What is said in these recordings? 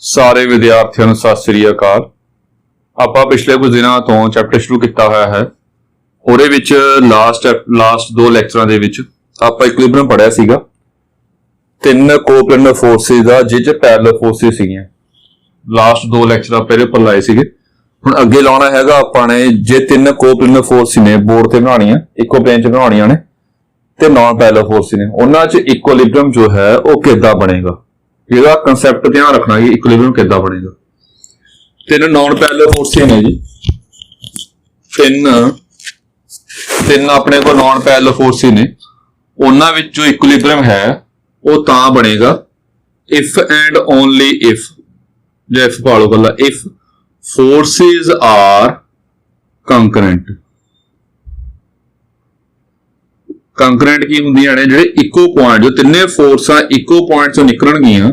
ਸਾਰੇ ਵਿਦਿਆਰਥੀਆਂ ਨੂੰ ਸਤਿ ਸ੍ਰੀ ਅਕਾਲ। ਆਪਾਂ ਪਿਛਲੇ ਕੁਝ ਦਿਨਾਂ ਤੋਂ ਚੈਪਟਰ ਸ਼ੁਰੂ ਕੀਤਾ ਹੋਇਆ ਹੈ। ਉਹਦੇ ਵਿੱਚ ਲਾਸਟ ਦੋ ਲੈਕਚਰਾਂ ਦੇ ਵਿੱਚ ਆਪਾਂ ਇਕੁਇਲਿਬਰੀਅਮ ਪੜ੍ਹਿਆ ਸੀਗਾ, ਤਿੰਨ ਕੋਪਲੈਨਰ ਫੋਰਸਿਸ ਦਾ ਜਿਹ ਪੈਰਲਲ ਫੋਰਸਿਸ ਸੀਗੀਆਂ। ਲਾਸਟ ਦੋ ਲੈਕਚਰ ਆਪਾਂ ਇਹਦੇ ਉੱਪਰ ਲਾਏ ਸੀਗੇ। ਹੁਣ ਅੱਗੇ ਲਾਉਣਾ ਹੈਗਾ ਆਪਾਂ ਨੇ ਜੇ ਤਿੰਨ ਕੋਪਲੈਨਰ ਫੋਰਸਿਸ ਨੇ ਬੋਰਡ ਤੇ ਬਣਾਉਣੀਆਂ, ਇੱਕੋ ਪਲੇਨ 'ਚ ਬਣਾਉਣੀਆਂ ਨੇ ਤੇ ਨਾਨ ਪੈਰਲਲ ਫੋਰਸਿਸ ਨੇ, ਉਹਨਾਂ 'ਚ ਇਕੁਇਲਿਬਰੀਅਮ ਜੋ ਹੈ ਉਹ ਕਿੱਦਾਂ ਬਣੇਗਾ, ਇਹਦਾ ਕੰਸੈਪਟ ਧਿਆਨ ਰੱਖਣਾ ਕਿ ਇਕੁਇਲਿਬਰੀਅਮ ਕਿੱਦਾਂ ਬਣੇਗਾ। ਤਿੰਨ ਨਾਨ ਪੈਰਲਲ ਫੋਰਸਿਸ ਨੇ ਜੀ, ਤਿੰਨ ਆਪਣੇ ਕੋਲ ਨਾਨ ਪੈਰਲਲ ਫੋਰਸਿਸ ਨੇ। ਉਹਨਾਂ ਵਿੱਚ ਜੋ ਇਕੁਇਲਿਬਰੀਅਮ ਹੈ ਉਹ ਤਾਂ ਬਣੇਗਾ ਇਫ ਐਂਡ ਓਨਲੀ ਇਫ, ਜੇ ਇਫ ਪਾਲੋ ਗੱਲਾਂ, if forces R concurrent. Concurrent ਕੀ ਹੁੰਦੀਆਂ ਨੇ, ਜਿਹੜੇ ਇੱਕੋ ਪੁਆਇੰਟ, ਜੋ ਤਿੰਨੇ ਫੋਰਸਾਂ ਇੱਕੋ ਪੁਆਇੰਟ ਚੋਂ ਨਿਕਲਣਗੀਆਂ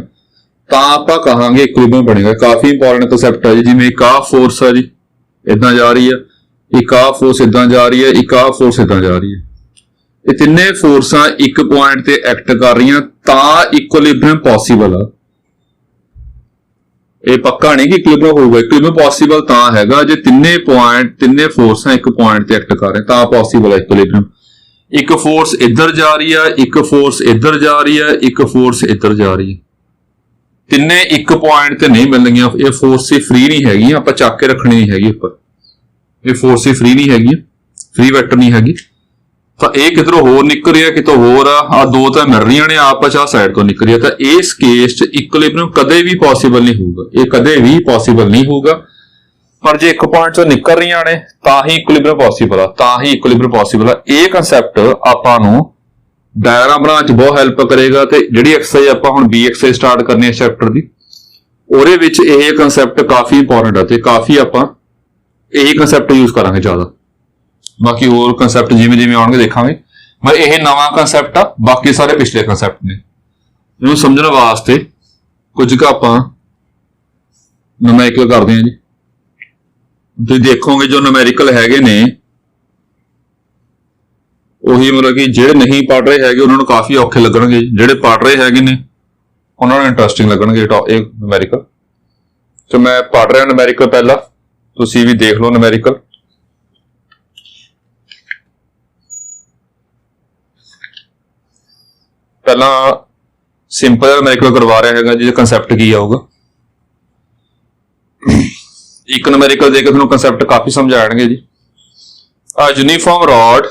ਤਾਂ ਆਪਾਂ ਕਹਾਂਗੇ ਇਕੁਇਲਿਬਰੀਅਮ ਬਣੇਗਾ। ਕਾਫੀ ਇੰਪੋਰਟੈਂਟ ਕੰਸੈਪਟ ਹੈ ਜੀ। ਜਿਵੇਂ ਇੱਕ ਆਹ ਫੋਰਸ ਹੈ ਜੀ, ਇਦਾਂ ਜਾ ਰਹੀ ਹੈ, ਇੱਕ ਆਹ ਫੋਰਸ ਇਦਾਂ ਜਾ ਰਹੀ ਹੈ, ਇੱਕ ਆਹ ਫੋਰਸ ਇਦਾਂ ਜਾ ਰਹੀ ਹੈ। ਇਹ ਤਿੰਨੇ ਫੋਰਸਾਂ ਇੱਕ ਪੁਆਇੰਟ ਤੇ ਐਕਟ ਕਰ ਰਹੀਆਂ ਤਾਂ ਇਕੁਇਲਿਬਰੀਅਮ ਪੋਸੀਬਲ ਆ। ਇਹ ਪੱਕਾ ਨਹੀਂ ਕਿ ਇਕੁਇਲਿਬਰੀਅਮ ਹੋਊਗਾ। ਇਕੁਇਲਿਬਰੀਅਮ ਪੋਸੀਬਲ ਤਾਂ ਹੈਗਾ ਜੇ ਤਿੰਨੇ ਫੋਰਸਾਂ ਇੱਕ ਪੁਆਇੰਟ ਤੇ ਐਕਟ ਕਰ ਰਹੀਆਂ ਤਾਂ ਪੋਸੀਬਲ ਹੈ ਇਕੁਇਲਿਬਰੀਅਮ। ਇੱਕ ਫੋਰਸ ਇੱਧਰ ਜਾ ਰਹੀ ਹੈ, ਇੱਕ ਫੋਰਸ ਇੱਧਰ ਜਾ ਰਹੀ ਹੈ, ਇੱਕ ਫੋਰਸ ਇੱਧਰ ਜਾ ਰਹੀ ਹੈ, ਤਿੰਨੇ ਇੱਕ ਪੁਆਇੰਟ ਤੇ ਨਹੀਂ ਮਿਲਣਗੀਆਂ। ਇਹ ਫੋਰਸ ਹੀ ਫ੍ਰੀ ਨਹੀਂ ਹੈਗੀ, ਆਪਾਂ ਚੱਕ ਕੇ ਰੱਖਣੀ ਨਹੀਂ ਹੈਗੀ ਉੱਪਰ। ਇਹ ਫੋਰਸ ਹੀ ਫ੍ਰੀ ਨਹੀਂ ਹੈਗੀ, ਫ੍ਰੀ ਵੈਕਟਰ ਨਹੀਂ ਹੈਗੀ। ਤਾਂ ਇਹ ਕਿਧਰੋਂ ਹੋਰ ਨਿਕਲ ਰਿਹਾ, ਕਿਤੋਂ ਹੋਰ ਆ ਦੋ ਤਾਂ ਮਿਲ ਰਹੀਆਂ ਨੇ, ਆਪਸ ਆ ਸਾਈਡ ਤੋਂ ਨਿਕਲ ਰਹੀ ਹੈ। ਤਾਂ ਇਸ ਕੇਸ 'ਚ ਇਕੁਇਲਿਬਰੀਅਮ ਕਦੇ ਵੀ ਪੋਸੀਬਲ ਨਹੀਂ ਹੋਊਗਾ, ਇਹ ਕਦੇ ਵੀ ਪੋਸੀਬਲ ਨਹੀਂ ਹੋਊਗਾ। ਪਰ ਜੇ ਇੱਕ ਪੁਆਇੰਟ ਤੋਂ ਨਿਕਲ ਰਹੀਆਂ ਨੇ ਤਾਂ ਹੀ ਇਕੁਇਲਿਬਰੀਅਮ ਪੋਸੀਬਲ ਆ, ਤਾਂ ਹੀ ਇਕੁਇਲਿਬਰੀਅਮ ਪੋਸੀਬਲ ਆ। ਇਹ ਕੰਸੈਪਟ ਆਪਾਂ ਨੂੰ ਡਾਇਗਰਾਮ ਬਣਾਉਣ 'ਚ ਬਹੁਤ ਹੈਲਪ ਕਰੇਗਾ। ਤੇ ਜਿਹੜੀ ਐਕਸਰਸਾਈਜ਼ ਆਪਾਂ ਹੁਣ ਬੀ ਐਕਸਰਸਾਈਜ਼ ਸਟਾਰਟ ਕਰਨੀ ਹੈ ਚੈਪਟਰ ਦੀ, ਉਹਦੇ ਵਿੱਚ ਇਹ ਕੰਸੈਪਟ ਕਾਫੀ ਇੰਪੋਰਟੈਂਟ ਆ ਤੇ ਕਾਫੀ ਆਪਾਂ ਇਹੀ ਕੰਸੈਪਟ ਯੂਜ਼ ਕਰਾਂਗੇ ਜ਼ਿਆਦਾ। ਬਾਕੀ ਹੋਰ ਕੰਸੈਪਟ ਜਿਵੇਂ ਜਿਵੇਂ ਆਉਣਗੇ ਦੇਖਾਂਗੇ। ਮੈਂ ਇਹ ਨਵਾਂ ਕੰਸੈਪਟ ਆ, ਬਾਕੀ ਸਾਰੇ ਪਿਛਲੇ ਕੰਸੈਪਟ ਨੇ। ਇਹਨੂੰ ਸਮਝਣ ਵਾਸਤੇ ਕੁਝ ਕੁ ਆਪਾਂ ਨੂਮੈਰੀਕਲ ਕਰਦੇ ਹਾਂ ਜੀ। ਤੁਸੀਂ ਦੇਖੋਗੇ ਜੋ ਨੂਮੈਰੀਕਲ ਹੈਗੇ ਨੇ ਉਹੀ ਮਤਲਬ ਕਿ ਜਿਹੜੇ ਨਹੀਂ ਪੜ੍ਹ ਰਹੇ ਹੈਗੇ ਉਹਨਾਂ ਨੂੰ ਕਾਫੀ ਔਖੇ ਲੱਗਣਗੇ, ਜਿਹੜੇ ਪੜ੍ਹ ਰਹੇ ਹੈਗੇ ਨੇ ਉਹਨਾਂ ਨੂੰ ਇੰਟਰਸਟਿੰਗ ਲੱਗਣਗੇ ਇਹ ਨੂਮੈਰੀਕਲ। ਤੇ ਮੈਂ ਪੜ੍ਹ ਰਿਹਾ ਨੂਮੈਰੀਕਲ, ਪਹਿਲਾਂ ਤੁਸੀਂ ਵੀ ਦੇਖ ਲਓ ਨੂਮੈਰੀਕਲ। ਪਹਿਲਾਂ ਸਿੰਪਲ ਨੂਮੈਰੀਕਲ ਕਰਵਾ ਰਿਹਾ ਹੈਗਾ ਜਿਹਦਾ ਕੰਸੈਪਟ ਕੀ ਆਊਗਾ। ਇੱਕ ਨੂਮੈਰੀਕਲ ਦੇ ਕੇ ਤੁਹਾਨੂੰ ਕੰਸੈਪਟ ਕਾਫੀ ਸਮਝ ਆਣਗੇ ਜੀ। A uniform rod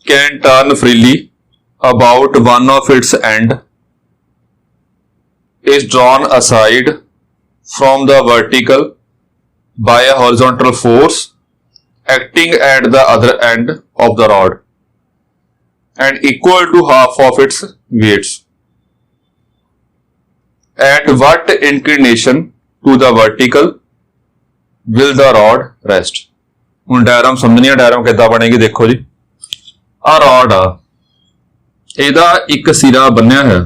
can turn freely about one of its end is drawn aside from the vertical by a horizontal force acting at the other end of the rod and equal to half of its weights. At what inclination to the vertical will the rod rest? ਹੁਣ diagram ਸਮਝਣੀ ਆ, diagram ਕਿੱਦਾਂ ਬਣੇਗੀ ਦੇਖੋ ਜੀ। ਆਹ ਰॉड ਆ, ਇਹਦਾ ਇੱਕ ਸਿਰਾ ਬੰਨਿਆ ਹੈ,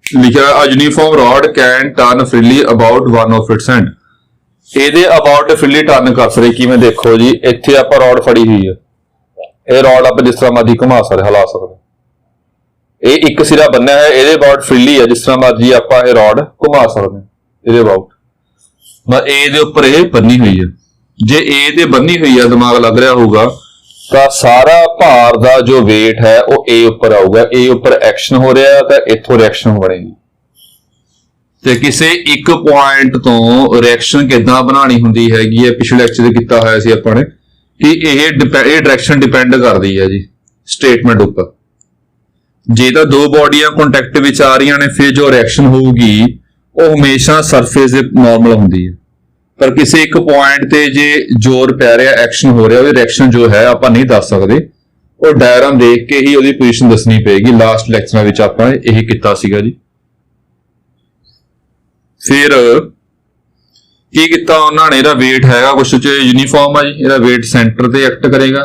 ਲਿਖਿਆ ਆ uniform rod can turn freely about one of its end. ਇਹਦੇ ਅਬਾਊਟ ਫ੍ਰੀਲੀ ਟਰਨ ਕਰ ਸਕਦੇ ਕਿਵੇਂ ਦੇਖੋ ਜੀ। ਇੱਥੇ ਆਪਾਂ ਰॉड ਫੜੀ ਹੋਈ ਹੈ, ਇਹ ਰॉड ਆਪਾਂ ਜਿਸ ਤਰ੍ਹਾਂ ਮਰਜ਼ੀ ਘੁਮਾ ਸਕਦੇ, ਹਿਲਾ ਸਕਦੇ। ਇਹ ਇੱਕ ਸਿਰਾ ਬੰਨਿਆ ਹੈ, ਇਹਦੇ ਅਬਾਊਟ ਫ੍ਰੀਲੀ ਹੈ, ਜਿਸ ਤਰ੍ਹਾਂ ਮਰਜ਼ੀ ਆਪਾਂ ਇਹ ਰॉड ਘੁਮਾ ਸਕਦੇ ਹਾਂ ਇਹਦੇ ਅਬਾਊਟ। ਏ ਦੇ ਉੱਪਰ ਇਹ ਬੰਨੀ ਹੋਈ ਹੈ। ਜੇ ਏ ਤੇ ਬੰਨੀ ਹੋਈ ਹੈ, ਦਿਮਾਗ ਲੱਗ ਰਿਹਾ ਹੋਊਗਾ, ਤਾਂ ਸਾਰਾ ਭਾਰ ਦਾ ਜੋ weight ਹੈ ਉਹ ਏ ਉੱਪਰ ਆਊਗਾ। ਏ ਉੱਪਰ ਐਕਸ਼ਨ ਹੋ ਰਿਹਾ ਤਾਂ ਇੱਥੋਂ ਰਿਐਕਸ਼ਨ ਬਣੇਗੀ। ਤੇ ਕਿਸੇ ਇੱਕ ਪੁਆਇੰਟ ਤੋਂ ਰਿਐਕਸ਼ਨ ਕਿੱਦਾਂ ਬਣਾਉਣੀ ਹੁੰਦੀ ਹੈਗੀ ਹੈ, ਪਿਛਲੇ ਲੈਕਚਰ 'ਚ ਕੀਤਾ ਹੋਇਆ ਸੀ ਆਪਾਂ ਨੇ ਕਿ ਇਹ ਡਾਇਰੈਕਸ਼ਨ ਡਿਪੈਂਡ ਕਰਦੀ ਹੈ ਜੀ ਸਟੇਟਮੈਂਟ ਉੱਪਰ। ਜੇ ਤਾਂ ਦੋ ਬਾਡੀਆਂ ਕੰਟੈਕਟ ਵਿੱਚ ਆ ਰਹੀਆਂ ਨੇ ਫਿਰ ਜੋ ਰਿਐਕਸ਼ਨ ਹੋਊਗੀ ਉਹ ਹਮੇਸ਼ਾ ਸਰਫੇਸ ਦੇ ਨਾਰਮਲ ਹੁੰਦੀ ਹੈ। ਪਰ ਕਿਸੇ ਇੱਕ ਪੁਆਇੰਟ ਤੇ ਜੇ ਜ਼ੋਰ ਪੈ ਰਿਹਾ, ਐਕਸ਼ਨ ਹੋ ਰਿਹਾ, ਉਹਦੀ ਰਿਐਕਸ਼ਨ ਜੋ ਹੈ ਆਪਾਂ ਨਹੀਂ ਦੱਸ ਸਕਦੇ, ਉਹ ਡਾਇਗਰਾਮ ਦੇਖ ਕੇ ਹੀ ਉਹਦੀ ਪੋਜੀਸ਼ਨ ਦੱਸਣੀ ਪਏਗੀ। ਲਾਸਟ ਲੈਕਚਰਾਂ ਵਿੱਚ ਆਪਾਂ ਇਹ ਕੀਤਾ ਸੀਗਾ ਜੀ। ਫਿਰ ਕੀ ਕੀਤਾ ਉਹਨਾਂ ਨੇ, ਇਹਦਾ weight ਹੈਗਾ ਕੁਛ ਚ ਯੂਨੀਫਾਰਮ ਆ ਜੀ, ਇਹਦਾ weight ਸੈਂਟਰ ਤੇ ਐਕਟ ਕਰੇਗਾ।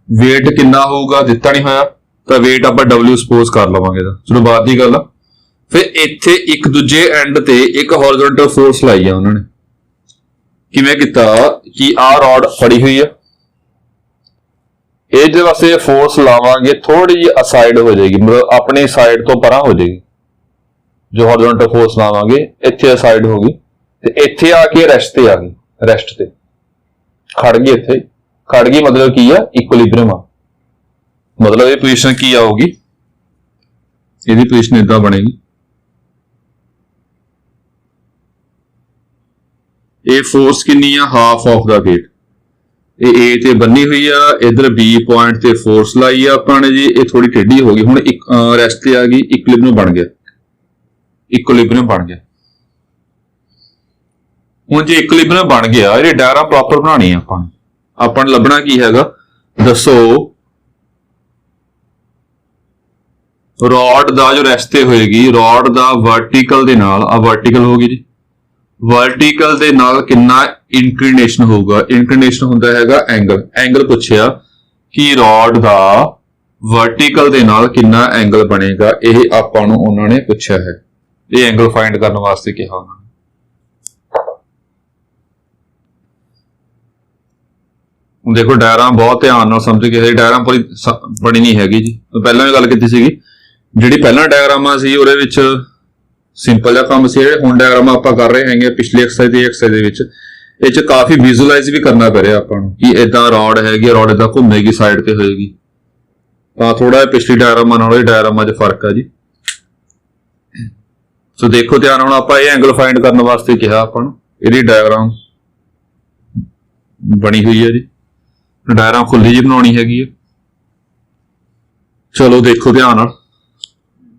weight ਕਿੰਨਾ ਹੋਊਗਾ ਦਿੱਤਾ ਨਹੀਂ ਹੋਇਆ, ਤਾਂ weight ਆਪਾਂ W ਸਪੋਜ਼ ਕਰ ਲਵਾਂਗੇ ਇਹਦਾ, ਚਲੋ ਬਾਅਦ ਦੀ ਗੱਲ ਆ। ਫਿਰ ਇੱਥੇ ਇੱਕ ਦੂਜੇ ਐਂਡ ਤੇ ਇੱਕ ਹੌਰੀਜ਼ੌਂਟਲ ਫੋਰਸ ਲਾਈ ਆ ਉਹਨਾਂ ਨੇ। ਕਿਵੇਂ ਕੀਤਾ ਕਿ ਆਹ ਰॉड ਫੜੀ ਹੋਈ ਆ, ਇਹਦੇ ਵਾਸਤੇ ਫੋਰਸ ਲਾਵਾਂਗੇ, ਥੋੜੀ ਜਿਹੀ ਅਸਾਈਡ ਹੋ ਜਾਏਗੀ, ਮਤਲਬ ਆਪਣੀ ਸਾਈਡ ਤੋਂ ਪਰਾਂ ਹੋ ਜਾਏਗੀ। जो हॉरिजॉन्टल फोर्स लावांगे इत्थे साइड हो गई ते इत्थे आके रेस्ट ते आ गई, रेस्ट ते खड़ गई, इत्थे खड़ गई मतलब की है इक्विलिब्रियम आ, मतलब ये पोजीशन की आऊगी, ਇਹਦੀ पोजीशन इदां बनेगी, ये फोर्स कितनी है हाफ ऑफ द वेट, ये ए ते बनी हुई आ, इधर बी पॉइंट ते फोर्स लाई आ आपां ने जी, ये थोड़ी टेढ़ी हो गई, हुण एक रेस्ट ते आ गई, इक्विलिब्रियम बन गया, इक्विलिब्रियम बन गया। हुण जे इक्विलिब्रियम बन गया, ये डायग्राम प्रॉपर बनानी है आपां ने लभना की हैगा, दसो रॉड दा जो रेस्ट ते होएगी, रॉड दा वर्टिकल दे नाल आ वर्टिकल होगी जी, वर्टिकल दे नाल कितना इंक्लिनेशन होगा, इंक्लिनेशन हुंदा हैगा एंगल, एंगल पूछया कि रॉड दा वर्टिकल दे नाल कितना एंगल बनेगा, यह आपां नूं उन्हां ने पूछया है, ये एंगल फाइंड करने वास्ते कहा उन्होंने। देखो डायग्राम बहुत ध्यान नाल समझ के, डायग्राम पूरी बनी नहीं हैगी जी, तो पहला भी गल कीती सीगी, जिहड़ी पहला डायग्रामा सी उहदे विच सिंपल जिहा काम सी, हुण डायग्राम आपां कर रहे हैं पिछली एक्सरसाइज दी एक्सरसाइज दे विच ਇਹ ਚ ਕਾਫੀ ਵਿਜ਼ੂਅਲਾਈਜ਼ ਵੀ ਕਰਨਾ ਪੈ ਰਿਹਾ ਆਪਾਂ ਨੂੰ ਕਿ ਇਦਾਂ ਰॉड ਹੈਗੀ, ਰॉड ਇਦਾਂ ਘੁੰਮੇਗੀ ਸਾਈਡ ਤੇ ਹੋਏਗੀ, ਤਾਂ ਥੋੜਾ ਜਿਹਾ ਪਿਛਲੀ ਡਾਇਗਰਾਮਾਂ ਨਾਲੋਂ ਇਹ ਡਾਇਗਰਾਮਾਂ 'ਚ ਫਰਕ ਆ ਜੀ। ਸੋ ਦੇਖੋ ਧਿਆਨ ਨਾਲ, ਆਪਾਂ ਇਹ ਐਂਗਲ ਫਾਈਂਡ ਕਰਨ ਵਾਸਤੇ ਕਿਹਾ ਆਪਾਂ ਨੂੰ, ਇਹਦੀ ਡਾਇਗਰਾਮ ਬਣੀ ਹੋਈ ਹੈ ਜੀ, ਡਾਇਗਰਾਮ ਖੁੱਲੀ ਜੀ ਬਣਾਉਣੀ ਹੈਗੀ ਹੈ। ਚਲੋ ਦੇਖੋ ਧਿਆਨ ਨਾਲ,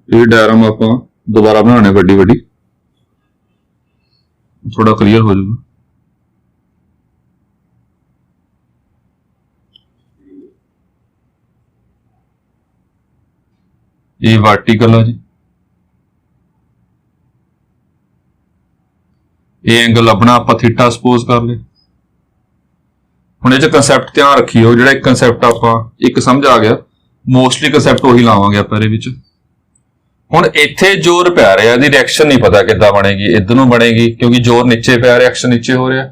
ਇਹ ਡਾਇਗਰਾਮ ਆਪਾਂ ਦੁਬਾਰਾ ਬਣਾਉਣੇ ਵੱਡੀ ਵੱਡੀ, ਥੋੜਾ ਕਲੀਅਰ ਹੋ ਜਾਊਗਾ। ये वर्टिकल है जी, ये एंगल अपना आप थीटा सपोज कर ले। हुण इह कंसैप्ट ध्यान रखियो, जिहड़ा एक कंसैप्ट आपां एक समझ आ गया, मोस्टली कंसैप्ट उही लावांगे आपां इहदे विच। हुण इत्थे जोर पै रिहा, इहदी रिएक्शन नहीं पता किद्दां बनेगी, इधर नूं बनेगी क्योंकि जोर नीचे पै, रिएक्शन नीचे हो रहा,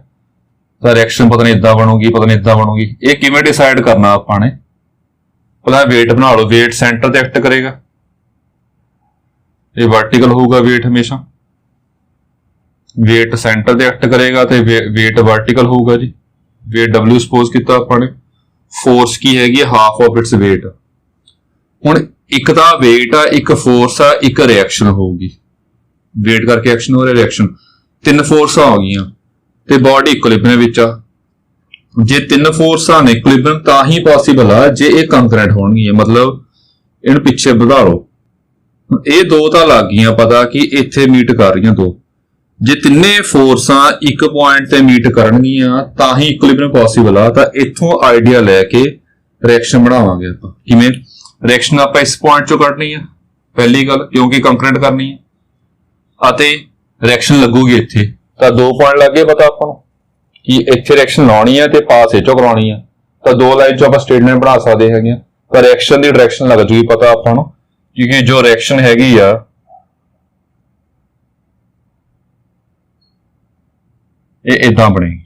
तां रिएक्शन पता नहीं इदां बनूगी, पता नहीं इदां बनूगी। ये किवें डिसाइड करना आपां ने, पहला वेट बना लो, वेट सेंटर ते एक्ट करेगा, ये वर्टिकल होगा वेट, हमेशा वेट सेंटर ते एक्ट करेगा, तो वेट वर्टिकल होगा जी। वेट W सपोज किया आपने, फोर्स की हैगी हाफ ऑफ इट्स वेट। हुण एक तां वेट आ, एक फोर्स आ, एक रिएक्शन होगी, वेट करके एक्शन हो रहा, रिएक्शन, तीन फोर्स आ गई ते बॉडी इक्विलिब्रियम विच आ। जे तीन फोर्स ने इक्विलिब्रियम तां ही पॉसीबल आ जे ये कंकरेंट होणगी, मतलब इन्हूं पिछे वधा लो, ये दो तो लग गई पता कि इत्थे मीट कर रही दो, जे तिन्ने फोर्सां एक पॉइंट ते मीट करनगियां तां ही इक्विलिब्रियम पॉसीबल आ। तां इत्थों आइडिया लैके रिएक्शन बनावांगे आपां, किवें रिएक्शन आपां इस पॉइंट चों कढनी है पहली गल, क्योंकि कंकरेंट करनी है, अते रिएक्शन लगूगी इत्थे, तां दो पॉइंट लग गए पता आपां कि इत्थे रिएक्शन लाउणी है ते पास इह चों कराउणी है, तां दो लाइन चों आपां स्टेटमेंट बना सकदे हैगे, तां रिएक्शन दी डायरेक्शन लग जूगी पता आपां नूं, क्योंकि जो रिएक्शन हैगी आ ये इदां बनेगी,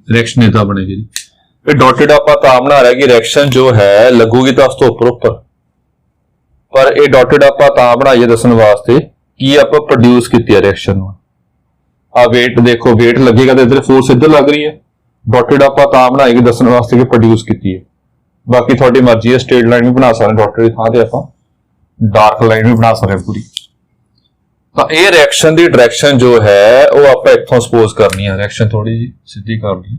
रिएक्शन इदां बनेगी जी। ये डॉटेड आपां तां बना रहे कि रिएक्शन जो है लगूगी तो उस तो उपर, पर ये डॉटेड आपां तां बनाइए दसन वास्ते कि आपां प्रोड्यूस कीती है रिएक्शन। आ वेट देखो, वेट लगेगा तो इधर फोर्स इधर लग रही है, डॉटेड आपां तां बनाएगी दसन वास्ते कि प्रोड्यूस कीती है। बाकी थोड़ी मर्जी है, स्ट्रेट लाइन भी बना सकते, डॉटेड की थां ते आपां डार्क लाइन भी बना सकते पूरी। तो ये रिएक्शन की डायरेक्शन जो है वो आप इत्थों सपोज करनी है, रिएक्शन थोड़ी जी सीधी करनी,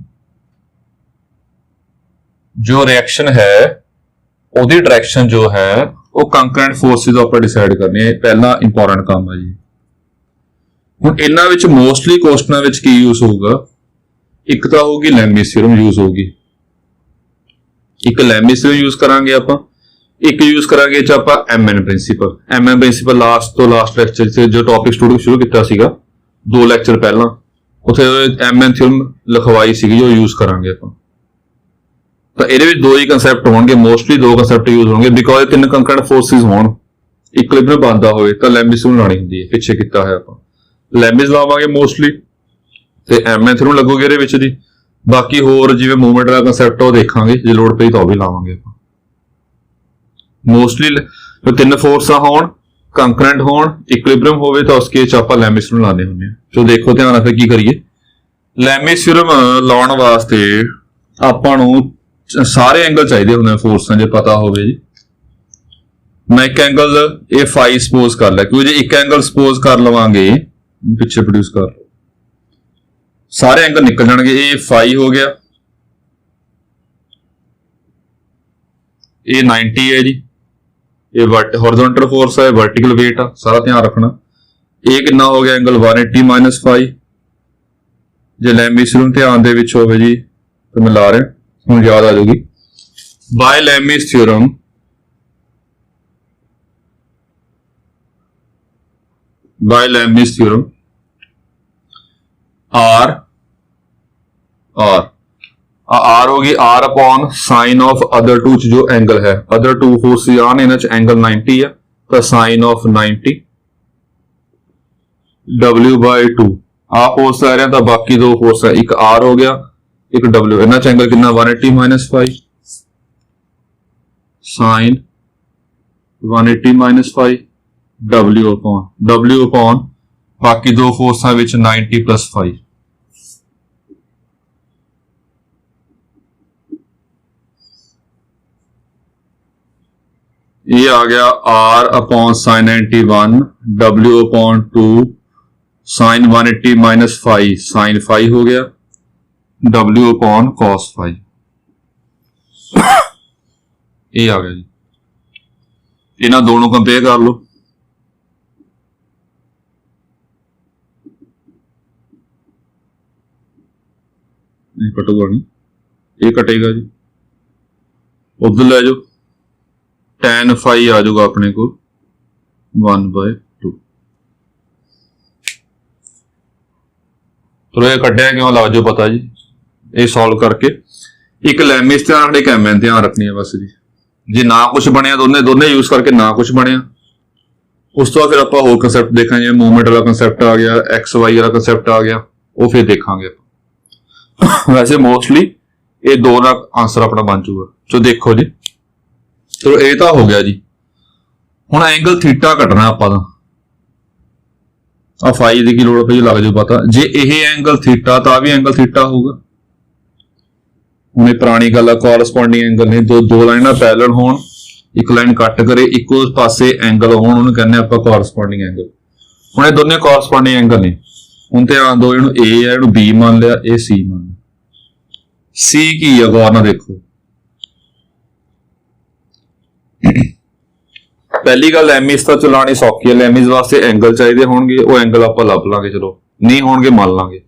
जो रिएक्शन है उसकी डायरेक्शन जो है वो कंकरेंट फोर्सेस आप डिसाइड करनी है, पहला इंपॉर्टेंट काम है जी। हुण इन्हां विच मोस्टली क्वेश्चनां विच की यूज होगा, एक तो होगी लैमिस थ्योरम यूज होगी, एक लैमिस थ्योरम यूज करांगे आपां, एक यूज करांगे आपां MN principal. MN principal last तो लास्ट लेक्चर से जो टॉपिक स्टूडियो शुरू किया सीगा, 2 लेक्चर पहला उत्थे MN थ्योरम लिखवाई सीगी जो यूज करांगे आपां। तो इहदे विच दो ही कंसैप्ट होणगे, मोस्टली दो कंसैप्ट यूज होणगे, बिकॉज तीन कंकरेंट फोर्सेस होण, इक्विलिब्रियम बनदा होवे तां लैमिस थ्योरम लाणी हुंदी है, पिछे कीता है आपां लैमिस लावांगे मोस्टली, ते MN थ्योरम लगूगी इहदे विच दी। बाकी होर जिवें मूवमेंट का कंसैप्ट वो देखांगे, जे लोड़ पई तां भी लावांगे आपां। मोस्टली तीन फोर्सां होण, ਕੰਕਰੈਂਟ ਹੋਣ, ਇਕੁਇਲਿਬਰੀਅਮ ਹੋਵੇ ਤਾਂ ਉਸ ਕੇਸ 'ਚ ਆਪਾਂ ਲੈਮਿਸ ਥਿਊਰਮ ਲਾਉਂਦੇ ਹੁੰਦੇ ਹਾਂ। ਸੋ ਦੇਖੋ ਧਿਆਨ ਨਾਲ ਫਿਰ ਕੀ ਕਰੀਏ। ਲੈਮਿਸ ਥਿਊਰਮ ਲਾਉਣ ਵਾਸਤੇ ਆਪਾਂ ਨੂੰ ਸਾਰੇ ਐਂਗਲ ਚਾਹੀਦੇ ਹੁੰਦੇ ਆ ਫੋਰਸਾਂ, ਜੇ ਪਤਾ ਹੋਵੇ ਜੀ। ਮੈਂ ਇੱਕ ਐਂਗਲ ਇਹ ਫਾਈ ਸਪੋਜ਼ ਕਰ ਲਿਆ, ਕਿਉਂਕਿ ਜੇ ਇੱਕ ਐਂਗਲ ਸਪੋਜ਼ ਕਰ ਲਵਾਂਗੇ, ਪਿੱਛੇ ਪ੍ਰੋਡਿਊਸ ਕਰ ਲਓ, ਸਾਰੇ ਐਂਗਲ ਨਿਕਲ ਜਾਣਗੇ। ਇਹ ਫਾਈ ਹੋ ਗਿਆ, ਇਹ 90 ਹੈ ਜੀ, ਇਹ ਹੌਰੀਜ਼ੌਂਟਲ ਫੋਰਸ ਹੈ, ਵਰਟੀਕਲ ਵੇਟ ਆ, ਸਾਰਾ ਧਿਆਨ ਰੱਖਣਾ। ਇਹ ਕਿੰਨਾ ਹੋ ਗਿਆ ਐਂਗਲ 180 ਮਾਈਨਸ ਫਾਈ। ਜੇ ਲੈਮਿਸ ਥਿਊਰਮ ਧਿਆਨ ਦੇ ਵਿੱਚ ਹੋਵੇ ਜੀ ਤਾਂ ਮੈਂ ਲਾ ਰਿਹਾ, ਹੁਣ ਯਾਦ ਆ ਜਾਊਗੀ। ਬਾਈ ਲੈਮਿਸ ਥਿਊਰਮ R ਹੋ ਗਈ R upon sin of other two ਚ ਜੋ ਐਂਗਲ ਹੈ, other two ਫੋਰਸ ਆਣ ਇਹਨਾਂ ਚ ਐਂਗਲ 90 ਆ, ਤਾਂ sin of 90 W/2 ਆ ਫੋਰਸ ਆ ਰਿਹਾ, ਤਾਂ ਬਾਕੀ ਦੋ ਫੋਰਸ ਹੈ, ਇੱਕ R ਹੋ ਗਿਆ, ਇੱਕ W। ਇਹਨਾਂ ਚ ਐਂਗਲ ਕਿੰਨਾ 180 minus 5 sin 180 minus 5 W upon ਬਾਕੀ ਦੋ ਫੋਰਸਾਂ ਵਿੱਚ 90 plus 5। ये आ गया R upon sin 91 W upon 2 sin 180 minus 5 sin 5 हो गया W upon cos 5। ये आ गया जी, इन्हां दोनों कंपेयर कर लो। ये कटूगा नहीं, ये कटेगा जी, उधर ले जाओ, tan फाई आ जाऊगा अपने को 1/2। तो ये कटिया क्यों लग जाओ पता जी, ये सॉल्व करके। एक लैमिस ध्यान, एक एम एन ध्यान रखनी है बस जी। जे ना कुछ बनया दोने यूज करके ना कुछ बनया, उस तो फिर आप होर कंसैप्ट देखा, जिवें मूवमेंट वाला कंसैप्ट आ गया, एक्स वाई वाला कंसैप्ट आ गया, वो फिर देखांगे। वैसे मोस्टली ये दो ना आंसर अपना बन जाऊगा। तो देखो जी, चलो ये तो हो गया जी। हुण एंगल थीटा कटना आपां दा, आ फाई दी की लोड़ पई लग जाऊ पता। जे यह एंगल थीटा तो भी एंगल थीटा होगा। हुण ये पुरानी गल है, कोरस्पोंडिंग एंगल ने दो लाइनां पैरेलल होण, एक लाइन कट करे, इक्को पासे एंगल होण, उहनूं कहंदे आपां कोरस्पोंडिंग एंगल। हुण ये दोने कोरस्पोंडिंग एंगल ने। हुण ध्यान दो, इहनूं ए है, इहनूं बी मान लिया, ए सी मान लिया। सी की है गौर नाल देखो। पहली गल लैमिस तो चलानी सौखी है, लैमिस वास्ते एंगल चाहिए होंगे, वो एंगल आपां लभ लांगे, चलो नहीं होंगे मान लांगे।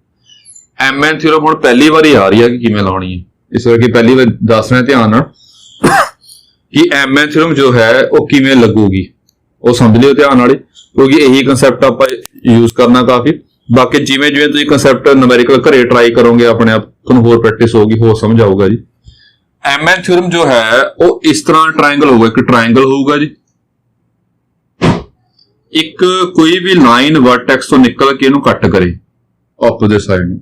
एम एन थ्योरम हुण पहली बारी आ रही है कि किवें लाउणी है, इस करके पहली बार दस रहे ध्यान नाल कि एम एन थ्योरम जो है वो किवें लगूगी, वो समझ लियो ध्यान नाल, क्योंकि यही कंसैप्ट आपां यूज करना काफी। बाकी जिवें जिवें तुसीं कंसैप्ट न्यूमेरिकल घरे ट्राई करोगे अपने आप तुहानूं होर प्रैक्टिस होगी, होर समझ आऊगा जी। एम एन थ्योरम जो है वो इस तरह ट्रायंगल होगा, एक ट्रायंगल होगा जी, एक कोई भी लाइन वर्टेक्स तो निकल के इहनूं कट करे ऑपोजिट साइड में,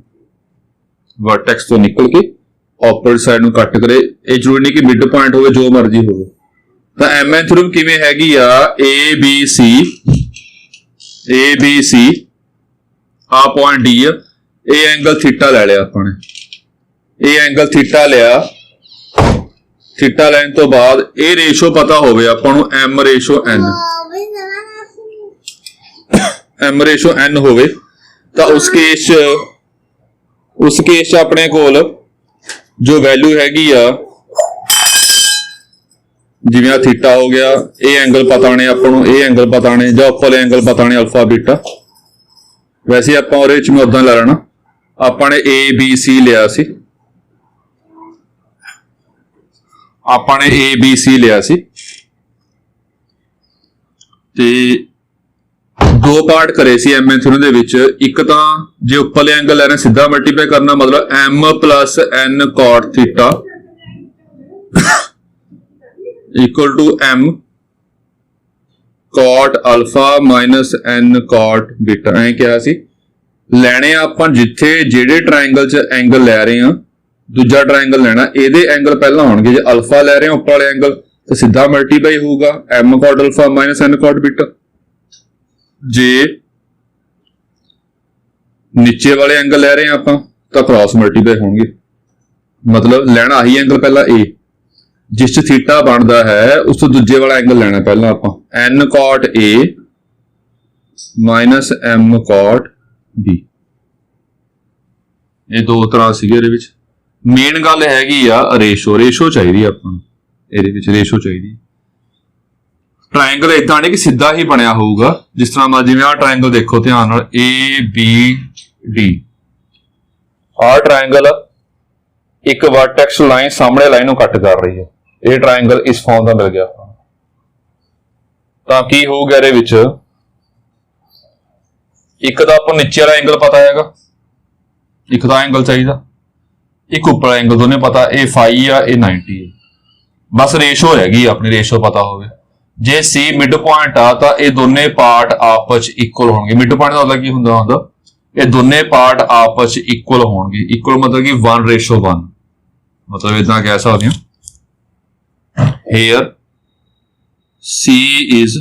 वर्टेक्स तो निकल के ऑपोजिट साइड में कट करे। ये जरूरी नहीं कि मिड पॉइंट हो, जो मर्जी हो। तो एम एन थ्योरम किवें हैगी आ, ए बी सी आ पॉइंट डी आ, ये एंगल थीटा ले लिया अपने, ये एंगल थीटा लिया, थीटा लैन तो बाद ये रेशो पता होवे आपां नूं एम रेशो एन होवे, तो उस केस अपने कोल जो वैल्यू हैगी आ, जिवें आ थीटा हो गया, ये एंगल पता ने आपां नूं, ये एंगल पता ने, जां उप्परले एंगल पता ने अल्फा बीटा। वैसे आपां ओहदे विच मैं उदां लै लेना, आपां ने ए बी सी लिया सी, आपां ने ए बी सी लिया सी, ते दो पार्ट करे सी एम एन थ्योरम दे विच। एक तां जे उपरले एंगल लैणे सीधा मल्टीप्लाई करना, मतलब m plus n cot theta equal to m cot alpha minus n cot beta. ऐ क्या सी लैणे आपां जिथे जेड़े ट्रायंगल च एंगल लै रहे हां, दूजा ट्रायंगल लेना, ਇਹਦੇ एंगल पहला होणगे। जे अल्फा ले रहे हैं ऊपर वाले एंगल तो सीधा मल्टीप्लाई होगा m cot alpha minus n cot beta. जे नीचे वाले एंगल लै रहे हैं आपां तां क्रॉस मल्टीप्लाई होणगे, मतलब लैना आही एंगल पहला ए जिस च थीटा बनता है उस तो दूजे वाला एंगल लेना पहला आपां n cot A minus m cot B. ये दो तरह सीगे इहदे विच। मेन गल हैगी आ रेशो, रेशो चाहिदी आपां नूं, इहदे विच रेशो चाहिदी। ट्रायंगल इदां नहीं कि सीधा ही बनया होऊगा, जिस तरह मैं जिवें आ ट्रायंगल देखो ध्यान नाल ए बी डी, आ ट्रायंगल एक वर्टेक्स लाइन सामने लाइन नूं कट कर रही है, ये ट्रायंगल इस फॉर्म का मिल गया। तां की होऊगा इहदे विच एक तां आपां नीचे वाला एंगल पता हैगा, एक तां एंगल चाहिदा, एक उपर वाला एंगल दोने पता, ए फाई आ ए 90 है, बस रेशो हैगी अपनी, रेशो पता होवे। जे सी मिड पॉइंट आ तां ये दोने पार्ट आपस इक्वल होणगे। मिड पॉइंट का मतलब की हुंदा हुंदा ये दोने पार्ट आपस इक्वल होणगे। इक्वल मतलब कि 1:1, मतलब इदां कह सकते हैं here C is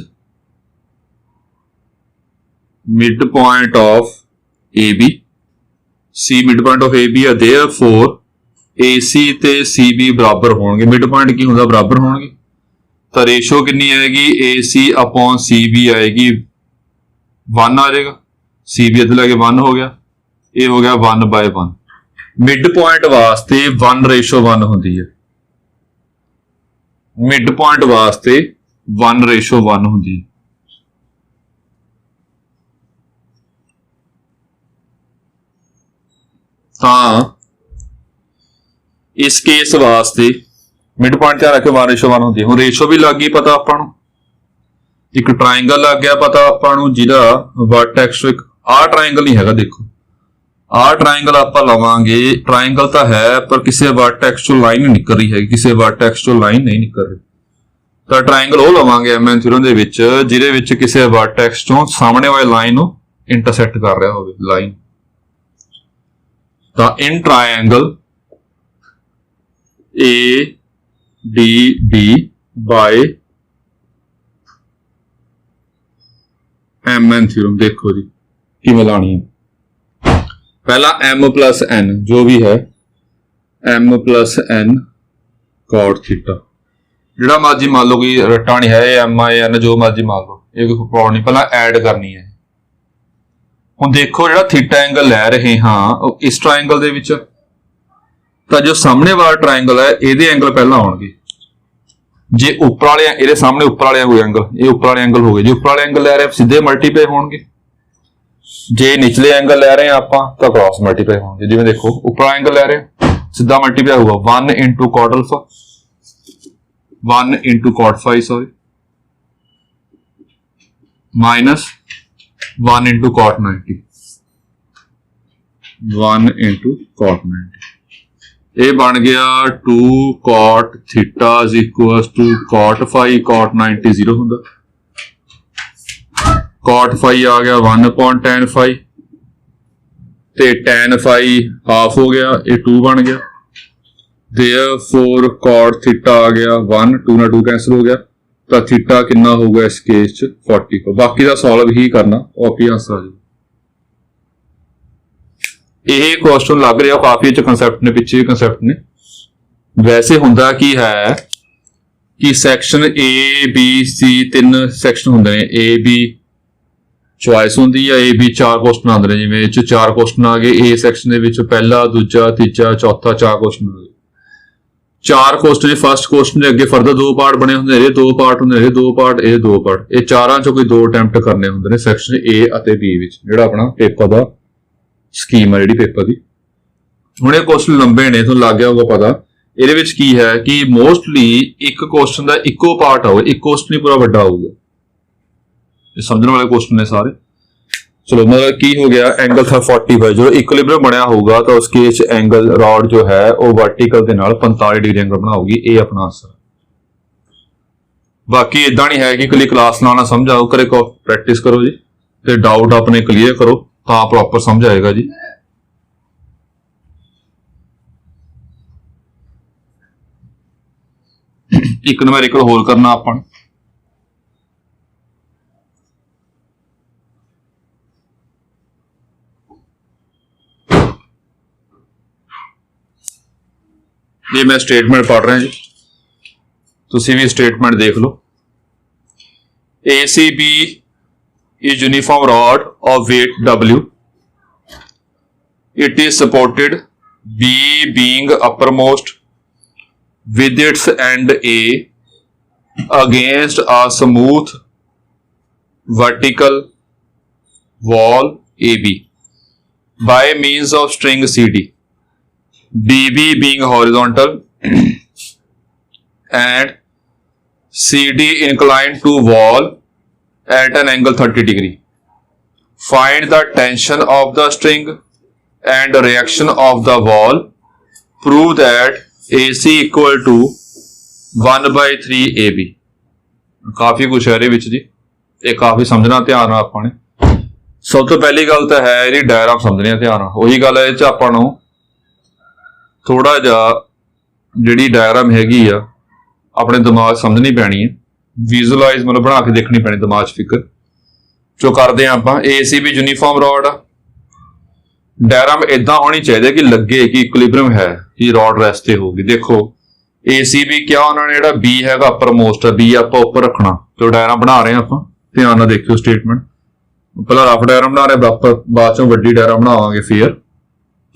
midpoint of AB, C midpoint of AB है, therefore AC ते CB बराबर होणगे। मिड पॉइंट की हुंदा बराबर होणगे, तो रेशो कितनी आएगी AC अपॉन CB आएगी 1 आ जाएगा, CB इधर लगे 1 हो गया, ये हो गया 1/1। मिड पॉइंट वास्ते 1:1 होती है, मिड पॉइंट वास्ते 1:1 होती है। हाँ इस केस वास्ते मिड पॉइंट ध्यान रखो 1:1 होती है। हुण रेशो भी लग गई पता आपां नूं, एक ट्रायंगल लग गया पता आपां नूं जिहदा वर्टेक्स एक आ ट्रायंगल नहीं हैगा, देखो आ ट्रायंगल आपां लवांगे, ट्रायंगल तो है पर किसी वर्टेक्स चों लाइन नहीं निकल रही है, किसी वर्टेक्स चों लाइन नहीं निकल रही, तो ट्रायंगल वो लवांगे एमएन थ्योरम दे विच जिहदे विच किसी वर्टेक्स चों सामने वाली लाइन नूं इंटरसेक्ट कर रहा होवे लाइन। तो in triangle A D B by MN theorem देखो जी किवें लानी है। पहला एम प्लस एन जो भी है, m plus n cot theta, जिहड़ा मर्जी मान लो कोई रट्टा नहीं है, एम आई एन जो मर्जी मान लो, ये कोई प्रॉब्लम नहीं, पहला ऐड करनी है। हुण देखो जिहड़ा थीटा एंगल लै रहे हाँ इस ट्रायंगल दे विच, तो जो सामने वाला ट्रायंगल है ये एंगल पहला आउणगे, जे उपर वाले ये सामने उपर वाले कोई एंगल, ये उपर वाले एंगल हो गए, जो उपर वाले एंगल लै रहे सीधे मल्टीप्लाई होणगे, जे निचले एंगल लै रहे आपां तो क्रॉस मल्टीप्लाई होणगे। जिवें देखो उपर वाला एंगल लै रहे सीधा मल्टीप्लाई होगा 1 × cot alpha, 1 × cot phi sorry, minus 1 × cot 90, 1 × cot 90, ये बन गया 2 cot theta is equal to cot phi, cot 90 0 होंदा, cot फाई आ गया 1/tan फाई, ते tan फाई हाफ हो गया, ये 2 बन गया, therefore cot थीटा आ गया 1, 2 ना 2 कैंसिल हो गया, तो थीटा कितना होगा इस केस च 40। बाकी का सॉल्व ही करना आपकी आंसर आ जाएगा। यह क्वेश्चन लग रहा काफी अच्छे कंसैप्ट ने, पिछे भी कंसैप्ट ने। वैसे हुंदा की है कि section A B C 3 section होंदे ने, ए बी चॉइस होंदी है, ए बी 4 क्वेश्चन आंदे ने, जिवें इह 4 क्वेश्चन आ गए ए सैक्शन दे विच, पहला दूजा तीजा चौथा 4 क्वेश्चन आ गए। 4 क्वेश्चन फर्स्ट क्वेश्चन के अगे फर्दर 2 पार्ट बने होंदे ने, 2 पार्ट होंदे ने, 2 पार्ट ये 2 पार्ट, ये चारां चों कोई 2 अटैम्प्ट करने होंदे ने सैक्शन ए अते बी विच, जिहड़ा अपना पेपर दा स्कीम है जिहड़ी पेपर दी। हुण ये क्वेश्चन लंबे ने, तुहानूं लग गया होगा पता ਇਹਦੇ ਵਿੱਚ ਕੀ है कि मोस्टली एक क्वेश्चन का इको पार्ट होगा, एक क्वेश्चन ही पूरा बड़ा होगा, ये समझने वाले क्वेश्चन ने सारे। चलो मतलब की हो गया एंगल था 45, जो इक्विलिब्रियम बनया होगा तो उस केस एंगल रॉड जो है वो वर्टिकल के नाल 45 डिग्री एंगल बनाओगी, ये अपना आंसर। बाकी इदा नहीं है कि कली क्लास लाना समझ आओ, करे प्रैक्टिस करो जी, ते डाउट अपने क्लीयर करो तो प्रॉपर समझ आएगा जी। एक न्यूमेरिकल होल करना अपन, ये मैं स्टेटमेंट पढ़ रहा जी, तुसी भी स्टेटमेंट देख लो। ACB is uniform rod of weight W. It is supported, B being uppermost with its end A against a smooth vertical wall AB by means of string CD. BB being horizontal and CD inclined to wall at an angle 30 degree. Find the tension of the string and reaction of the wall. Prove that AC equal to 1/3 AB. काफी कुछ है ਇਹਦੇ जी, ਇਹ ਕਾਫੀ ਸਮਝਣਾ ਧਿਆਨ ਨਾਲ ਆਪਾਂ ਨੇ। ਸਭ ਤੋਂ ਪਹਿਲੀ ਗੱਲ ਤਾਂ ਹੈ ਇਹਦੀ ਡਾਇਗਰਾਮ ਸਮਝਣੀ ਆ ਧਿਆਨ ਨਾਲ। ਉਹੀ ਗੱਲ ਹੈ ਇਹ ਚ ਆਪਾਂ ਨੂੰ ਥੋੜਾ ਜਿਹਾ ਜਿਹੜੀ ਡਾਇਗਰਾਮ ਹੈਗੀ ਆ ਆਪਣੇ ਦਿਮਾਗ ਸਮਝਣੀ ਪੈਣੀ ਹੈ, ਵਿਜ਼ੂਅਲਾਈਜ਼ ਮਤਲਬ ਬਣਾ ਕੇ ਦੇਖਣੀ ਪੈਣੀ ਦਿਮਾਗ 'ਚ ਫਿਕਰ ਜੋ ਕਰਦੇ ਹਾਂ ਆਪਾਂ। ACB ਯੂਨੀਫਾਰਮ ਰੋਡ ਆ, ਡਾਇਗਰਾਮ ਇਦਾਂ ਹੋਣੀ ਚਾਹੀਦੀ ਕਿ ਲੱਗੇ ਕਿ ਇਕੁਇਲਿਬਰੀਅਮ ਹੈ, ਕਿ ਰੋਡ ਰੈਸਟ ਤੇ ਹੋਊਗੀ। ਦੇਖੋ ACB ਕਿਹਾ ਉਹਨਾਂ ਨੇ, ਜਿਹੜਾ B ਹੈਗਾ ਅਪਰ ਮੋਸਟ ਆ, B ਆਪਾਂ ਉੱਪਰ ਰੱਖਣਾ। ਜੋ ਡਾਇਗਰਾਮ ਬਣਾ ਰਹੇ ਆਪਾਂ ਧਿਆਨ ਨਾਲ ਦੇਖਿਓ ਸਟੇਟਮੈਂਟ। ਪਹਿਲਾਂ ਰਫ ਡਾਇਗਰਾਮ ਬਣਾ ਰਹੇ, ਬਾਅਦ ਚੋਂ ਵੱਡੀ ਡਾਇਗਰਾਮ ਬਣਾਵਾਂਗੇ ਫੇਰ।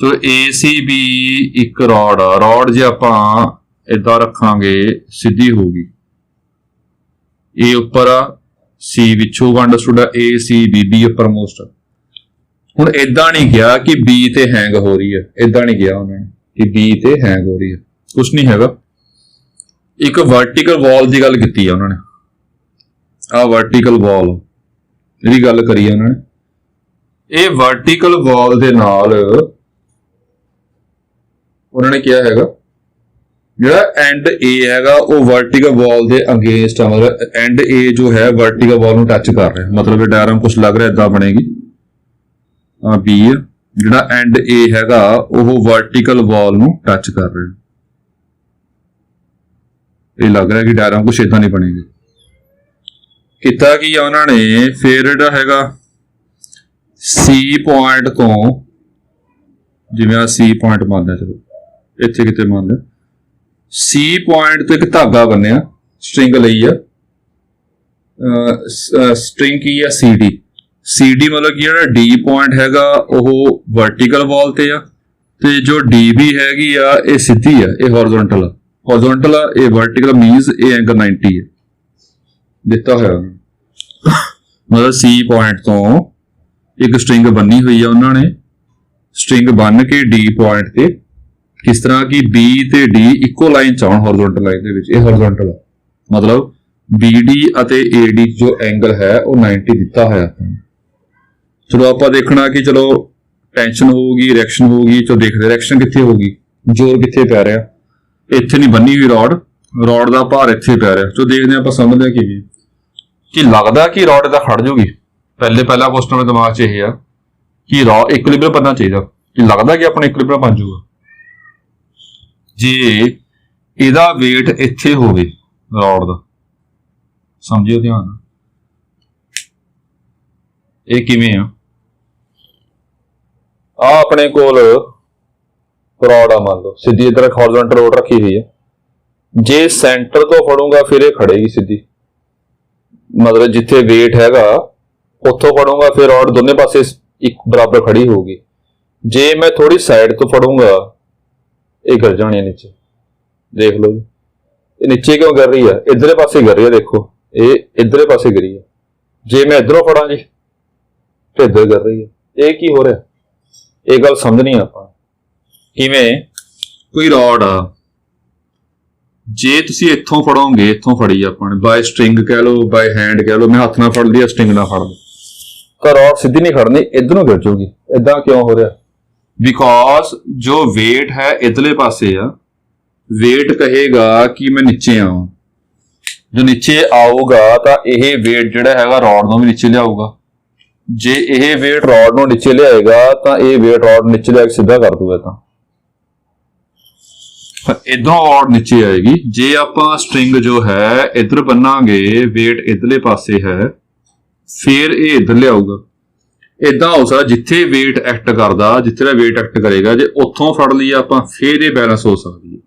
ਸੋ ACB ਇੱਕ ਰੋਡ ਆ, ਰੋਡ ਜੇ ਆਪਾਂ ਇਦਾਂ ਰੱਖਾਂਗੇ ਸਿੱਧੀ ਹੋਊਗੀ, A ਉੱਪਰ ਆ C ਵਿੱਚ ਹੋਊਗਾ, ਅੰਡਰਸਟੂਡ ਆ। ACB B ਉੱਪਰ ਮੋਸਟ। ਹੁਣ ਇਦਾਂ ਨਹੀਂ ਕਿਹਾ ਕਿ B ਤੇ ਹੈਂਗ ਹੋ ਰਹੀ ਹੈ, ਇਦਾਂ ਨਹੀਂ ਕਿਹਾ ਉਹਨਾਂ ਨੇ ਕਿ B ਤੇ ਹੈਂਗ ਹੋ ਰਹੀ ਹੈ, ਕੁਛ ਨਹੀਂ ਹੈਗਾ। ਇੱਕ ਵਰਟੀਕਲ ਵਾਲ ਦੀ ਗੱਲ ਕੀਤੀ ਆ ਉਹਨਾਂ ਨੇ, ਆਹ ਵਰਟੀਕਲ ਵਾਲ ਇਹਦੀ ਗੱਲ ਕਰੀ ਆ ਉਹਨਾਂ ਨੇ। ਇਹ ਵਰਟੀਕਲ ਵਾਲ ਦੇ ਨਾਲ ਉਹਨਾਂ ਨੇ ਕਿਹਾ ਹੈਗਾ ਜਿਹੜਾ ਐਂਡ A ਹੈਗਾ ਉਹ ਵਰਟੀਕਲ ਵਾਲ ਦੇ ਅਗੇਂਸਟ ਆ, ਮਤਲਬ ਐਂਡ A ਜੋ ਹੈ ਵਰਟੀਕਲ ਵਾਲ ਨੂੰ ਟੱਚ ਕਰ ਰਿਹਾ। ਮਤਲਬ ਇਹ ਡਾਇਗਰਾਮ ਕੁਝ ਲੱਗ ਰਿਹਾ ਇਦਾਂ ਬਣੇਗੀ। B ਜਿਹੜਾ ਐਂਡ A ਹੈਗਾ ਉਹ ਵਰਟੀਕਲ ਵਾਲ ਨੂੰ ਟੱਚ ਕਰ ਰਿਹਾ। ਇਹ ਲੱਗ ਰਿਹਾ ਕਿ ਡਾਇਗਰਾਮ ਕੁਝ ਇਦਾਂ ਨਹੀਂ ਬਣੇਗੀ। ਕੀਤਾ ਕੀ ਆ ਉਹਨਾਂ ਨੇ, ਫਿਰ ਜਿਹੜਾ ਹੈਗਾ C ਪੁਆਇੰਟ ਤੋਂ, ਜਿਵੇਂ ਆ C ਪੁਆਇੰਟ ਮੰਨਦੇ, ਚਲੋ ਇੱਥੇ ਕਿਤੇ ਮੰਨਦੇ, C ਪੁਆਇੰਟ ਤੋਂ ਇੱਕ ਧਾਗਾ ਬੰਨਿਆ, ਸਟ੍ਰਿੰਗ ਲਈ ਆ। ਸਟ੍ਰਿੰਗ ਕੀ ਆ, CD ਮਤਲਬ ਕਿ ਜਿਹੜਾ D ਪੁਆਇੰਟ ਹੈਗਾ ਉਹ ਵਰਟੀਕਲ ਵਾਲ ਤੇ ਆ, ਤੇ ਜੋ DB ਹੈਗੀ ਆ ਇਹ ਸਿੱਧੀ ਆ, ਇਹ ਹੌਰੀਜ਼ੌਂਟਲ ਆ। ਹੌਰੀਜ਼ੌਂਟਲ ਆ, ਇਹ ਵਰਟੀਕਲ ਮੀਨਸ ਇਹ ਐਂਗਲ 90 ਹੈ ਦਿੱਤਾ ਹੋਇਆ। ਮਤਲਬ C ਪੁਆਇੰਟ ਤੋਂ ਇੱਕ ਸਟ੍ਰਿੰਗ ਬੰਨੀ ਹੋਈ ਆ ਉਹਨਾਂ ਨੇ, ਸਟ੍ਰਿੰਗ ਬੰਨ ਕੇ D ਪੁਆਇੰਟ ਤੇ, ਕਿਸ ਤਰ੍ਹਾਂ ਕਿ B ਤੇ D ਇੱਕੋ ਲਾਈਨ ਚ ਆਉਣ ਹੌਰੀਜ਼ੌਂਟਲ ਲਾਈਨ ਦੇ ਵਿੱਚ। ਇਹ ਹੌਰੀਜ਼ੌਂਟਲ ਆ, ਮਤਲਬ BD ਅਤੇ AD ਜੋ ਐਂਗਲ ਹੈ ਉਹ 90 ਦਿੱਤਾ ਹੋਇਆ। ਚਲੋ ਆਪਾਂ ਦੇਖਣਾ ਕਿ ਚਲੋ ਟੈਂਸ਼ਨ ਹੋਊਗੀ, ਰਿਐਕਸ਼ਨ ਹੋਊਗੀ। ਚਲੋ ਦੇਖਦੇ ਰਿਐਕਸ਼ਨ ਕਿੱਥੇ ਹੋਊਗੀ, ਜ਼ੋਰ ਕਿੱਥੇ ਪੈ ਰਿਹਾ। ਇੱਥੇ ਨਹੀਂ ਬੰਨੀ ਹੋਈ ਰੋਡ, ਰੋਡ ਦਾ ਭਾਰ ਇੱਥੇ ਪੈ ਰਿਹਾ। ਚਲੋ ਦੇਖਦੇ ਆਪਾਂ ਸਮਝਦੇ ਹਾਂ ਕਿਵੇਂ, ਕਿ ਲੱਗਦਾ ਕਿ ਰੋਡ ਇਹਦਾ ਖੜ ਜਾਊਗੀ। ਪਹਿਲਾ ਕੁਐਸਚਨ ਮੇਰੇ ਦਿਮਾਗ 'ਚ ਇਹ ਆ ਕਿ ਇਕੁਇਲਿਬਰੀਅਮ ਬਣਨਾ ਚਾਹੀਦਾ, ਕਿ ਲੱਗਦਾ ਕਿ ਆਪਣਾ ਇਕੁਇਲਿਬਰੀਅਮ ਬਣ ਜਾਊਗਾ ਜੇ ਇਹਦਾ weight ਇੱਥੇ ਹੋਵੇ ਰੋਡ ਦਾ। ਸਮਝਿਓ ਧਿਆਨ ਨਾਲ, ਇਹ ਕਿਵੇਂ ਆ। ਆ ਆਪਣੇ ਕੋਲ ਰੋਡ ਆ, ਮੰਨ ਲਓ ਸਿੱਧੀ ਇਧਰ ਹੌਰੀਜ਼ੌਂਟਲ ਰੋਡ ਰੱਖੀ ਹੋਈ ਹੈ। ਜੇ ਸੈਂਟਰ ਤੋਂ ਫੜੂੰਗਾ ਫਿਰ ਇਹ ਖੜੇਗੀ ਸਿੱਧੀ, ਮਤਲਬ ਜਿੱਥੇ weight ਹੈਗਾ ਉੱਥੋਂ ਫੜੂੰਗਾ ਫਿਰ ਰੋਡ ਦੋਨੇ ਪਾਸੇ ਇੱਕ ਬਰਾਬਰ ਖੜੀ ਹੋਊਗੀ। ਜੇ ਮੈਂ ਥੋੜੀ ਸਾਈਡ ਤੋਂ ਫੜੂੰਗਾ ਇਹ ਗਿਰ ਜਾਣੀ ਹੈ ਨੀਚੇ। ਦੇਖ ਲਓ ਜੀ, ਇਹ ਨੀਚੇ ਕਿਉਂ ਗਿਰ ਰਹੀ ਹੈ, ਇਧਰਲੇ ਪਾਸੇ ਗਿਰ ਰਹੀ ਹੈ। ਦੇਖੋ ਇਹ ਇਧਰਲੇ ਪਾਸੇ ਗਿਰੀ ਹੈ। ਜੇ ਮੈਂ ਇਧਰੋਂ ਫੜਾਂ ਜੀ ਤੇ ਇੱਧਰ ਗਿਰ ਰਹੀ ਹੈ। ਇਹ ਕੀ ਹੋ ਰਿਹਾ, ਇਹ ਗੱਲ ਸਮਝਣੀ ਆਪਾਂ। ਕਿਵੇਂ, ਕੋਈ ਰੋਡ ਆ, ਜੇ ਤੁਸੀਂ ਇੱਥੋਂ ਫੜੋਗੇ, ਇੱਥੋਂ ਫੜੀ ਆਪਾਂ ਨੇ ਬਾਏ ਸਟ੍ਰਿੰਗ ਕਹਿ ਲਓ, ਬਾਏ ਹੈਂਡ ਕਹਿ ਲਓ, ਮੈਂ ਹੱਥ ਨਾਲ ਫੜ ਲਿਆ, ਸਟ੍ਰਿੰਗ ਨਾਲ ਫੜ ਲਓ, ਤਾਂ ਰੋਡ ਸਿੱਧੀ ਨਹੀਂ ਖੜਨੀ, ਇੱਧਰੋਂ ਗਿਰ ਜਾਊਗੀ। ਏਦਾਂ ਕਿਉਂ ਹੋ ਰਿਹਾ, ਬਿਕੋਜ਼ ਜੋ weight ਹੈ ਇਧਰਲੇ ਪਾਸੇ ਆ। weight ਕਹੇਗਾ ਕਿ ਮੈਂ ਨੀਚੇ ਆਵਾਂ, ਜੋ ਨੀਚੇ ਆਊਗਾ ਤਾਂ ਇਹ weight ਜਿਹੜਾ ਹੈਗਾ ਰੋਡ ਨੂੰ ਵੀ ਨੀਚੇ ਲਿਆਊਗਾ। ਜੇ ਇਹ weight ਰੋਡ ਨੂੰ ਨੀਚੇ ਲਿਆਏਗਾ ਤਾਂ ਇਹ weight ਰੋਡ ਨੀਚੇ ਲਿਆ ਕੇ ਸਿੱਧਾ ਕਰ ਦੂਗਾ। ਤਾਂ ਇਧਰੋਂ ਰੋਡ ਨੀਚੇ ਆਏਗੀ। ਜੇ ਆਪਾਂ ਸਟ੍ਰਿੰਗ ਜੋ ਹੈ ਇਧਰ ਬੰਨਾਂਗੇ, weight ਇਧਰਲੇ ਪਾਸੇ ਹੈ, ਫਿਰ ਇਹ ਇਧਰ ਲਿਆਊਗਾ। ਇਦਾਂ ਹੋ ਸਕਦਾ ਜਿੱਥੇ weight ਐਕਟ ਕਰਦਾ, ਜਿੱਥੇ ਦਾ weight ਐਕਟ ਕਰੇਗਾ, ਜੇ ਉੱਥੋਂ ਫੜ ਲਈ ਆਪਾਂ ਫਿਰ ਇਹ ਬੈਲੈਂਸ ਹੋ ਸਕਦੀ ਹੈ।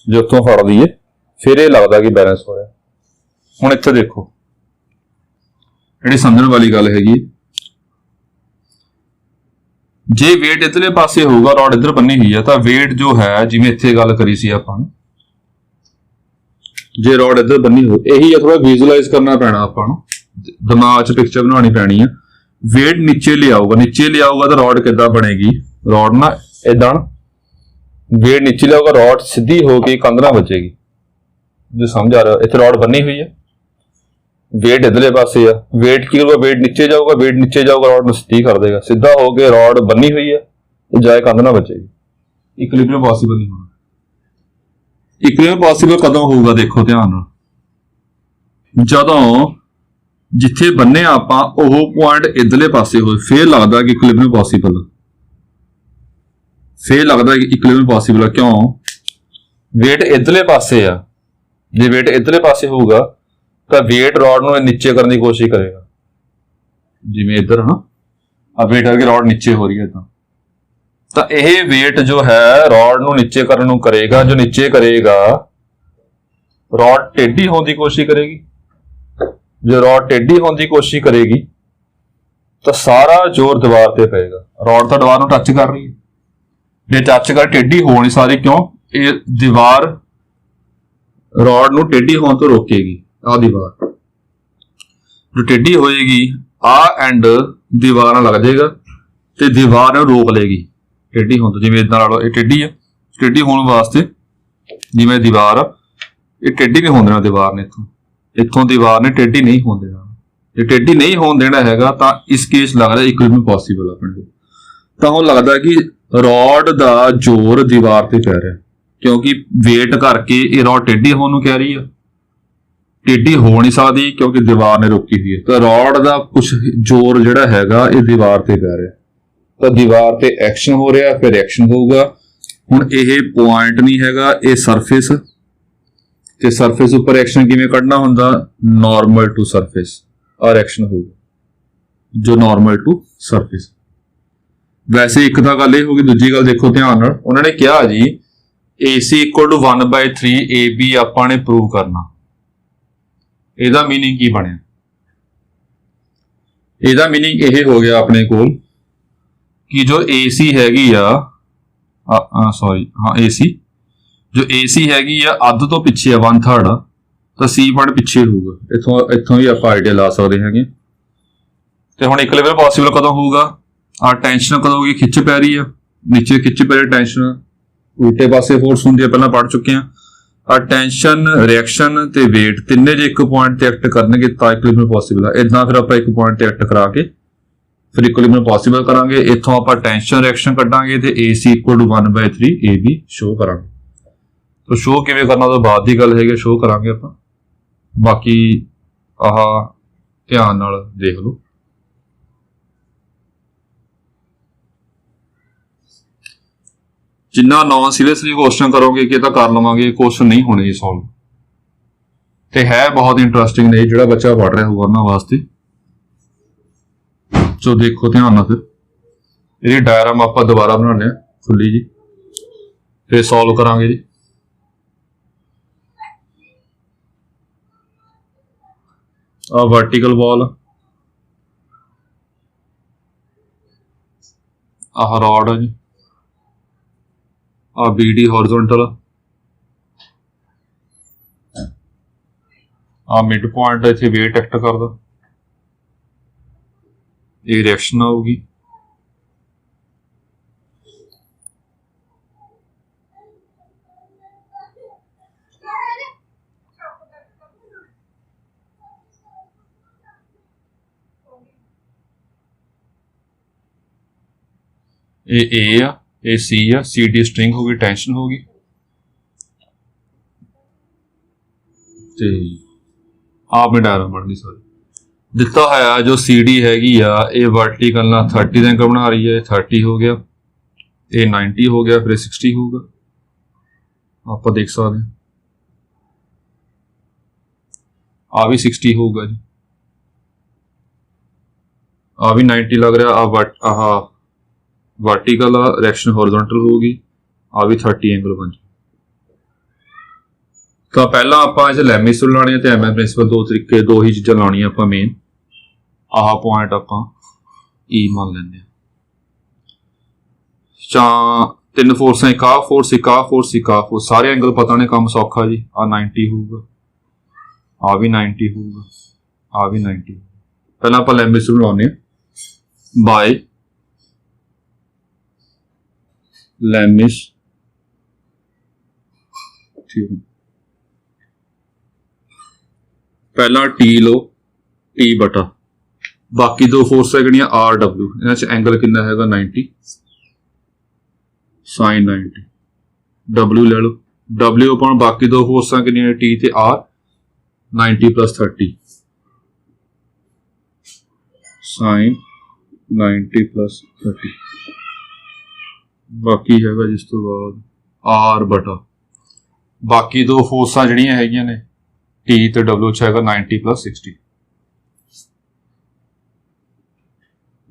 जे उत्थों फड़ लईए फिर ये लगता कि बैलेंस हो रहा। हुण इत्थे देखो जिहड़ी समझण वाली गल हैगी, जे वेट इधरले पासे होगा, रॉड इधर बनी हुई है, तो वेट जो है जिवें इत्थे गल करी सी आपां, जे रॉड इधर बनी हो, यही है थोड़ा विजुअलाइज करना पैना आपां नूं, दिमाग च पिक्चर बनानी पैनी है। वेट नीचे ले आऊगा तो रॉड किद्दां बनेगी, रॉड ना इदां वेट नीचे ले आऊगा, रॉड सीधी होके कंध नाल बचेगी। जो समझ आ रहा है, इत्थे रॉड बनी हुई है, वेट इधरले पासे है, वेट की करूगा, वेट नीचे जाऊगा, रॉड में सीधी कर देगा, सीधा होके रॉड बनी हुई है, जाए कंध ना बचेगी। इक्विलिब्रियम पॉसिबल नहीं होना। इक्विलिब्रियम पॉसिबल कदों होगा, देखो ध्यान नाल, जदों जिथे बन्ने आपां ओह पॉइंट इधरले पासे होए, फिर लगदा कि इक्विलिब्रियम पॉसिबल है, फिर लगदा कि इक्विलिब्रियम पॉसिबल है। क्यों? वेट इधरले पासे आ, जे वेट इधरले पासे होगा तो वेट रॉड नूं नीचे करने की कोशिश करेगा, जिवें इधर है ना, अब वेट करके रॉड नीचे हो रही है, तो यह वेट जो है रॉड नूं नीचे करने नूं करेगा, जो नीचे करेगा रॉड टेढ़ी होने की कोशिश करेगी, जो रॉड टेढ़ी होने की कोशिश करेगी तो सारा जोर दीवार पे पेगा। रॉड तो दीवार नूं टच कर रही है, जे टच कर टेढ़ी हो नहीं सारी, क्यों? ये दीवार रॉड नूं टेढ़ी होने तो रोकेगी। आ दीवार जो टेढ़ी होएगी, आ एंड दीवार नाल लग जाएगा ते दीवार नूं रोक लेगी टेढ़ी होने तो। जिवें इदां ला लो, ये टेढ़ी है, टेढ़ी होने वास्ते जिवें दीवार ये टेढ़ी नहीं होने देना, दीवार ने इत्थों दीवार ने टेढ़ी नहीं होने देना। जे टेढ़ी नहीं होने देना हैगा तां इस केस लगदा इक्विलिब्रियम पॉसिबल अपने को। तां हुण लगदा कि रॉड दा जोर दीवार ते पै रहा, क्योंकि वेट करके ये रॉड टेढ़ी होने नूं कह रही है, टेढ़ी हो नहीं सकती क्योंकि दीवार ने रोकी हुई है। तो रॉड का कुछ जोर जिहड़ा हैगा ये दीवार ते पै रहा, तो दीवार ते एक्शन हो रहा, फिर रिएक्शन होगा। हुण ये पॉइंट नहीं हैगा, ये सरफेस, ते सरफेस उपर एक्शन किवें कढना हुंदा? नॉर्मल टू सरफेस और एक्शन होगा जो नॉर्मल टू सरफेस। वैसे एक तां गल होगी, दूजी गल देखो ध्यान नाल, उन्होंने कहा जी AC इक्वल टू 1/3 AB आपां ने प्रूव करना। ਇਹਦਾ मीनिंग की बनया? ਇਹਦਾ मीनिंग यह हो गया अपने कोल कि जो AC हैगी आ सॉरी हाँ AC जो AC हैगी आ अध तो पिछे आ 1/3 आ, तो C पॉइंट पिछे होगा। इत्थों भी आप आइडिया ला सकते हैं। तो हुण इक्विलिब्रियम पॉसिबल कदों होगा? आ टेंशन कदों होगी? खिच पै रही है, नीचे खिच पै रही टेंशन, उल्टे पासे फोर्स होंदी है, पहला पढ़ चुके हैं। टेंशन, रिएक्शन ते वेट तिन्ने जे एक पॉइंट ते एक्ट करनगे तां इक्विलिब्रियम पॉसिबल है। इदां फिर आपां एक पॉइंट ते एक्ट करा के फिर इक्विलिब्रियम पॉसिबल करांगे। इत्थों आपां टेंशन रिएक्शन कड्डांगे ते AC equal to 1/3 AB show करांगे। तो शो किवें करना तो बाद दी गल है, शो करांगे आपां। बाकी आह ध्यान नाल देख लो। जिन्ना नॉन सीरियसली क्वेश्चन करोगे कि तो कर लवांगे, क्वेश्चन नहीं होने सॉल्व। तो है बहुत इंटरस्टिंग ने, जो बच्चा पढ़ रहा होगा उन्होंने वास्ते। जो देखो ध्यान ना, फिर ये डायग्राम आप दोबारा बनाने खुली जी, फिर सॉल्व करांगे जी। आ वर्टिकल वॉल, आह रॉड है जी, आ BD हॉरिजॉन्टल, आ मिड पॉइंट इत्थे वेट एक्ट करदा, ये रिएक्शन आऊगी। ये A आ, ये C आ, CD स्ट्रिंग होगी, टेंशन होगी। ते आपने डायग्राम बननी सारी दिता है। जो CD हैगी आ, ये वर्टिकल ना 30 का एंगल बना रही है, 30 हो गया, ये 90 हो गया, फिर 60 होगा। आप देख सकते हैं, आ भी 60 होगा जी, आ भी 90 लग रहा। आह वर्टिकल रिएक्शन हॉरिजॉन्टल होगी, आ भी 30 एंगल बन जाए। ਤਾਂ ਪਹਿਲਾਂ ਆਪਾਂ ਇਸ ਲੈਮਿਸ ਰੂਲ ਲਾਉਣੀ ਤੇ ਐਮ ਪ੍ਰਿੰਸੀਪਲ ਦੋ ਤਰੀਕੇ ਦੋ ਹੀ ਚੀਜ਼ਾਂ ਲਾਉਣੀਆਂ ਆਪਾਂ ਮੇਨ ਆਹ ਪੁਆਇੰਟ ਆਪਾਂ ਈ ਮੰਨ ਲੈਂਦੇ ਹਾਂ ਜਾਂ ਤਿੰਨ ਫੋਰਸਾਂ ਇੱਕ ਆਹ ਫੋਰਸ ਇੱਕ ਆਹ ਫੋਰਸ ਇੱਕ ਆਹ ਫੋਰਸ ਸਾਰੇ ਐਂਗਲ ਪਤਾ ਨੇ ਕੰਮ ਸੌਖਾ ਜੀ ਆਹ 90 ਹੋਊਗਾ ਆਹ ਵੀ 90 ਹੋਊਗਾ ਆਹ ਵੀ 90 ਪਹਿਲਾਂ ਆਪਾਂ ਲੈਮਿਸ ਰੂਲ ਲਾਉਂਦੇ ਹਾਂ ਬਾਏ ਲੈਮਿਸ ਠੀਕ ਪਹਿਲਾਂ ਟੀ ਲਓ ਟੀ ਬਟਾ ਬਾਕੀ ਦੋ ਫੋਰਸਾਂ ਕਿਹੜੀਆਂ ਆਰ ਡਬਲਿਊ ਇਹਨਾਂ 'ਚ ਐਂਗਲ ਕਿੰਨਾ ਹੈਗਾ 90 ਸਾਈਨ 90 ਡਬਲਿਊ ਲੈ ਲਓ ਡਬਲਿਊ ਆਪਾਂ ਬਾਕੀ ਦੋ ਫੋਰਸਾਂ ਕਿੰਨੀਆਂ ਟੀ ਤੇ ਆਰ 90 plus 30 ਸਾਈਨ 90 plus 30 ਬਾਕੀ ਹੈਗਾ ਜਿਸ ਤੋਂ ਬਾਅਦ ਆਰ ਬਟਾ ਬਾਕੀ ਦੋ ਫੋਰਸਾਂ ਜਿਹੜੀਆਂ ਹੈਗੀਆਂ ਨੇ ਟੀ ਤੇ ਡਬਲਿਊ ਚ ਹੈਗਾ 90 plus 60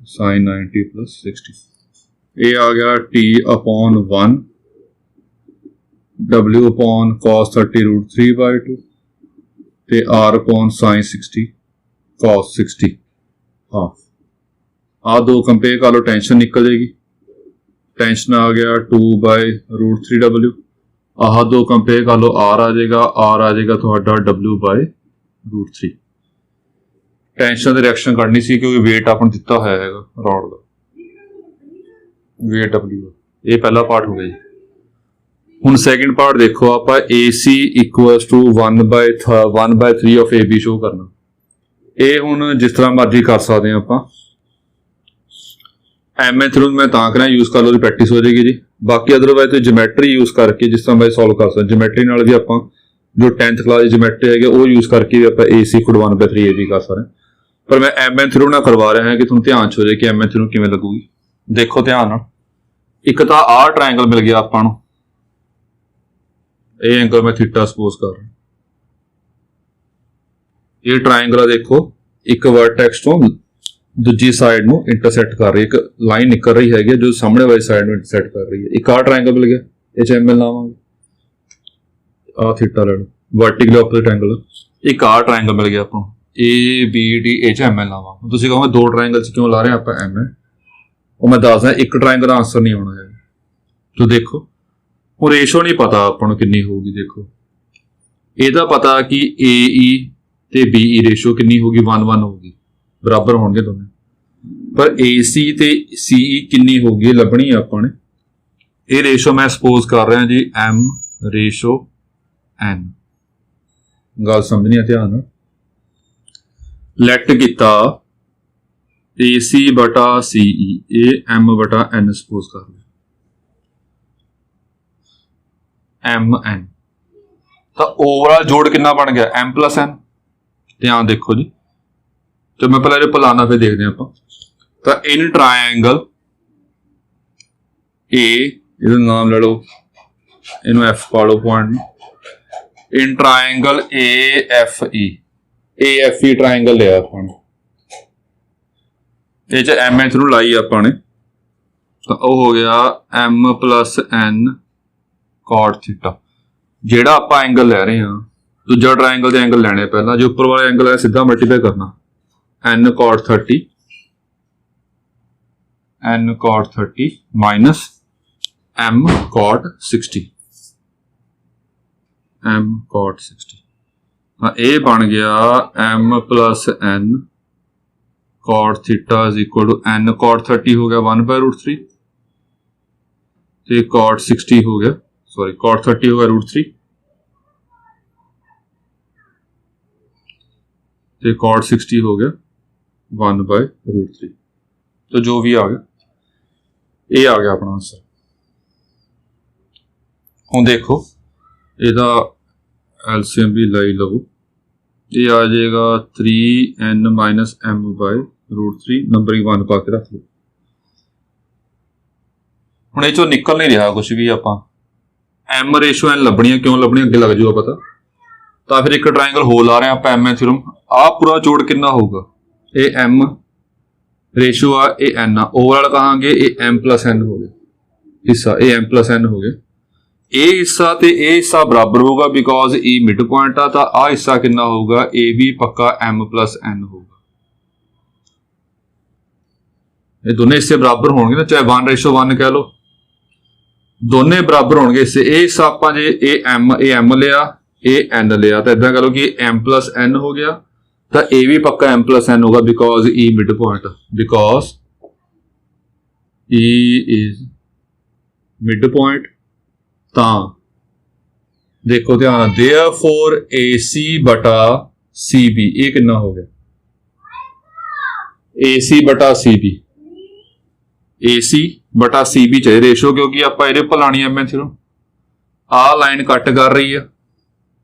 ਸਾਈਨ 90 plus 60 ਇਹ ਆ ਗਿਆ T upon 1 W upon cos 30 root 3 by 2 ਤੇ R upon sin 60 cos 60 half ਆ ਦੋ ਕੰਪੇਅਰ ਕਰ ਲਓ ਟੈਂਸ਼ਨ ਨਿਕਲ ਜਾਏਗੀ ਟੈਂਸ਼ਨ ਆ ਗਿਆ 2 by root 3 W ਆਹ ਦੋ ਕੰਪੇਅਰ ਕਰ ਲਓ R ਆ ਜਾਏਗਾ ਤੁਹਾਡਾ W by root 3 tension the reaction ਕੱਢਣੀ ਸੀ ਕਿਉਂਕਿ weight ਆਪਾਂ ਨੂੰ ਦਿੱਤਾ ਹੋਇਆ ਹੈਗਾ ਰੋਡ ਦਾ weight W ਇਹ ਪਹਿਲਾ ਪਾਰਟ ਹੋ ਗਿਆ ਜੀ ਹੁਣ ਸੈਕਿੰਡ ਪਾਰਟ ਦੇਖੋ ਆਪਾਂ AC equals to 1/3 of AB show ਕਰਨਾ ਇਹ ਹੁਣ ਜਿਸ ਤਰ੍ਹਾਂ ਮਰਜ਼ੀ ਕਰ ਸਕਦੇ ਹਾਂ ਆਪਾਂ ਐਮਏ ਥਰੂ ਮੈਂ ਤਾਂ ਕਰਾਂ ਯੂਜ਼ ਕਰ ਲਓ ਦੀ ਪ੍ਰੈਕਟਿਸ ਹੋ ਜਾਏਗੀ ਜੀ ਬਾਕੀ ਅਦਰਵਾਈਜ਼ ਤੁਸੀਂ ਜਿਓਮੈਟਰੀ ਯੂਜ਼ ਕਰਕੇ ਜਿਸ ਤਰ੍ਹਾਂ ਮੈਂ ਸੋਲਵ ਕਰ ਸਕਦਾ ਜਿਓਮੈਟਰੀ ਨਾਲ ਵੀ ਆਪਾਂ ਜੋ 10th ਕਲਾਸ ਦੀ ਜਿਓਮੈਟਰੀ ਹੈਗੇ ਉਹ ਯੂਜ਼ ਕਰਕੇ ਵੀ ਆਪਾਂ AC equal 1/3 AB ਕਰ ਸਕਦੇ ਪਰ ਮੈਂ ਐਮਏ ਥਰੂ ਨਾਲ ਕਰਵਾ ਰਿਹਾ ਹਾਂ ਕਿ ਤੁਹਾਨੂੰ ਧਿਆਨ ਚ ਹੋ ਜਾਏ ਕਿ ਐਮਏ ਥਰੂ ਕਿਵੇਂ ਲੱਗੂਗੀ ਦੇਖੋ ਧਿਆਨ ਨਾਲ ਇੱਕ ਤਾਂ ਆਹ ਟ੍ਰਾਇੰਗਲ ਮਿਲ ਗਿਆ ਆਪਾਂ ਨੂੰ ਇਹ ਐਂਗਲ ਮੈਂ ਥੀਟਾ ਸਪੋਜ਼ ਕਰ ਰਿਹਾ ਇਹ ਟ੍ਰਾਇੰਗਲ ਆ ਦੇਖੋ ਇੱਕ ਵਰਟੈਕਸ ਤੋਂ ਦੂਜੀ ਸਾਈਡ ਨੂੰ ਇੰਟਰਸੈਕਟ ਕਰ ਰਹੀ ਇੱਕ ਲਾਈਨ ਨਿਕਲ ਰਹੀ ਹੈਗੀ ਜੋ ਸਾਹਮਣੇ ਵਾਲੀ ਸਾਈਡ ਨੂੰ ਇੰਟਰਸੈਕਟ ਕਰ ਰਹੀ ਹੈ ਇੱਕ ਆਹ ਟ੍ਰਾਇੰਗਲ ਮਿਲ ਗਿਆ ਇਹ ਚ ਐਮਐਲ ਲਾਵਾਂਗੇ ਆਹ ਥੀਟਾ ਲੈ ਲਓ ਵਰਟੀਕਲ ਆਪੋਜ਼ਿਟ ਐਂਗਲ ਇੱਕ ਆਹ ਟ੍ਰਾਇੰਗਲ ਮਿਲ ਗਿਆ ਆਪਾਂ ਨੂੰ ABD ਇਹ ਚ ਐਮਐਲ ਲਾਵਾਂਗੇ ਤੁਸੀਂ ਕਹੋਗੇ ਦੋ ਟ੍ਰਾਇੰਗਲ ਚ ਕਿਉਂ ਲਾ ਰਹੇ ਆਪਾਂ ਐਮਐਲ ਉਹ ਮੈਂ ਦੱਸਦਾ ਇੱਕ ਟ੍ਰਾਇੰਗਲ ਦਾ ਆਨਸਰ ਨਹੀਂ ਆਉਣਾ ਹੈ ਤੋ ਦੇਖੋ ਉਹ ਰੇਸ਼ੋ ਨਹੀਂ ਪਤਾ ਆਪਾਂ ਨੂੰ ਕਿੰਨੀ ਹੋਊਗੀ ਦੇਖੋ ਇਹਦਾ ਪਤਾ ਕਿ AE ਤੇ BE ਰੇਸ਼ੋ ਕਿੰਨੀ ਹੋਊਗੀ 1:1 ਹੋਊਗੀ ਬਰਾਬਰ ਹੋਣਗੇ ਦੋਨੇ ਪਰ AC ਤੇ CE ਕਿੰਨੀ ਹੋਊਗੀ ਲੱਭਣੀ ਹੈ ਆਪਾਂ ਨੇ ਇਹ ਰੇਸ਼ੋ ਮੈਂ ਸਪੋਜ਼ ਕਰ ਰਿਹਾ ਜੀ M ਰੇਸ਼ੋ N ਗੱਲ ਸਮਝਣੀ ਹੈ ਧਿਆਨ ਨਾਲ ਲੈਟ ਕੀਤਾ AC ਬਟਾ CE ਇਹ M ਬਟਾ N ਸਪੋਜ਼ ਕਰ ਲਿਆ MN ਤਾਂ ਓਵਰਆਲ ਜੋੜ ਕਿੰਨਾ ਬਣ ਗਿਆ M plus N ਧਿਆਨ ਦੇਖੋ ਜੀ ਤੇ ਮੈਂ ਪਹਿਲਾਂ ਇਹ ਪਲਾਨਾ ਫਿਰ ਦੇਖਦੇ ਆਪਾਂ ਤਾਂ ਇਨ ਟ੍ਰਾਇੰਗਲ A ਇਹਦਾ ਨਾਮ ਲੈ ਲਓ ਇਹਨੂੰ F ਪਾ ਲਓ ਪੁਆਇੰਟ ਇਨ ਟ੍ਰਾਇੰਗਲ AFE ਟ੍ਰਾਇੰਗਲ ਲਿਆ ਆਪਾਂ ਨੇ ਇਹ ਚ MN ਥਰੂ ਲਾਈ ਆਪਾਂ ਨੇ ਤਾਂ ਉਹ ਹੋ ਗਿਆ M plus N cot theta ਜਿਹੜਾ ਆਪਾਂ ਐਂਗਲ ਲੈ ਰਹੇ ਹਾਂ ਦੂਜਾ ਟ੍ਰਾਇੰਗਲ ਦੇ ਐਂਗਲ ਲੈਣੇ ਪਹਿਲਾਂ ਜੋ ਉੱਪਰ ਵਾਲਾ ਐਂਗਲ ਹੈ ਸਿੱਧਾ ਮਲਟੀਪਲਾਈ ਕਰਨਾ N cot 30 minus M cot 60 M cot 60 ਤਾਂ ਇਹ ਬਣ ਗਿਆ M plus N cot theta is equal to N cot 30 ਹੋ ਗਿਆ 1/√3 ਤੇ cot 60 ਹੋ ਗਿਆ cot 30 ਹੋ ਗਿਆ √3 ਤੇ cot 60 ਹੋ ਗਿਆ 1/√3 तो जो भी आ गया ये आ गया अपना आंसर हुण देखो ਇਹਦਾ एलसीएम भी लाई लो ये आ जाएगा 3n - m/√3 नंबर 1 पा के रख लो ਹੁਣ ਇਹ ਚੋਂ ਨਿਕਲ ਨਹੀਂ ਰਿਹਾ ਕੁਝ ਵੀ ਆਪਾਂ m ਰੇਸ਼ੋ n ਲੱਭਣੀਆਂ ਕਿਉਂ ਲੱਭਣੀਆਂ ਅੱਗੇ ਲੱਗ ਜਾਊਗਾ ਪਤਾ ਤਾਂ ਫਿਰ ਇੱਕ ਟ੍ਰਾਇੰਗਲ ਹੋਰ ਲਾ ਰਹੇ ਆਪਾਂ ਐਮ ਥਿਓਰਮ ਆ ਪੂਰਾ ਜੋੜ ਕਿੰਨਾ ਹੋਊਗਾ ਇਹ m रेशो आ ये n आ ओवरऑल कहांगे ये m plus n हो गया हिस्सा ये m plus n हो गया ए हिस्सा ते ए हिस्सा बराबर होगा बिकॉज ई मिड पॉइंट आ, तो आ हिस्सा कितना होगा, ए भी पक्का m प्लस n होगा। ये दोनों हिस्से बराबर होंगे ना, चाहे 1:1 कह लो, दोनों बराबर होंगे हिस्से। ए हिस्सा आप जे ए m लिया, ए n लिया, तो इदा कह लो कि m प्लस n हो गया, तो ए भी पक्का m प्लस n होगा because E mid point, because E is mid point. तां देखो ध्यान, देयरफॉर AC बटा CB, ये कितना हो गया, AC बटा CB, AC बटा CB चाहिए रेशो, क्योंकि आप ये भलानी है मैं सिर्फ आ लाइन कट कर रही है,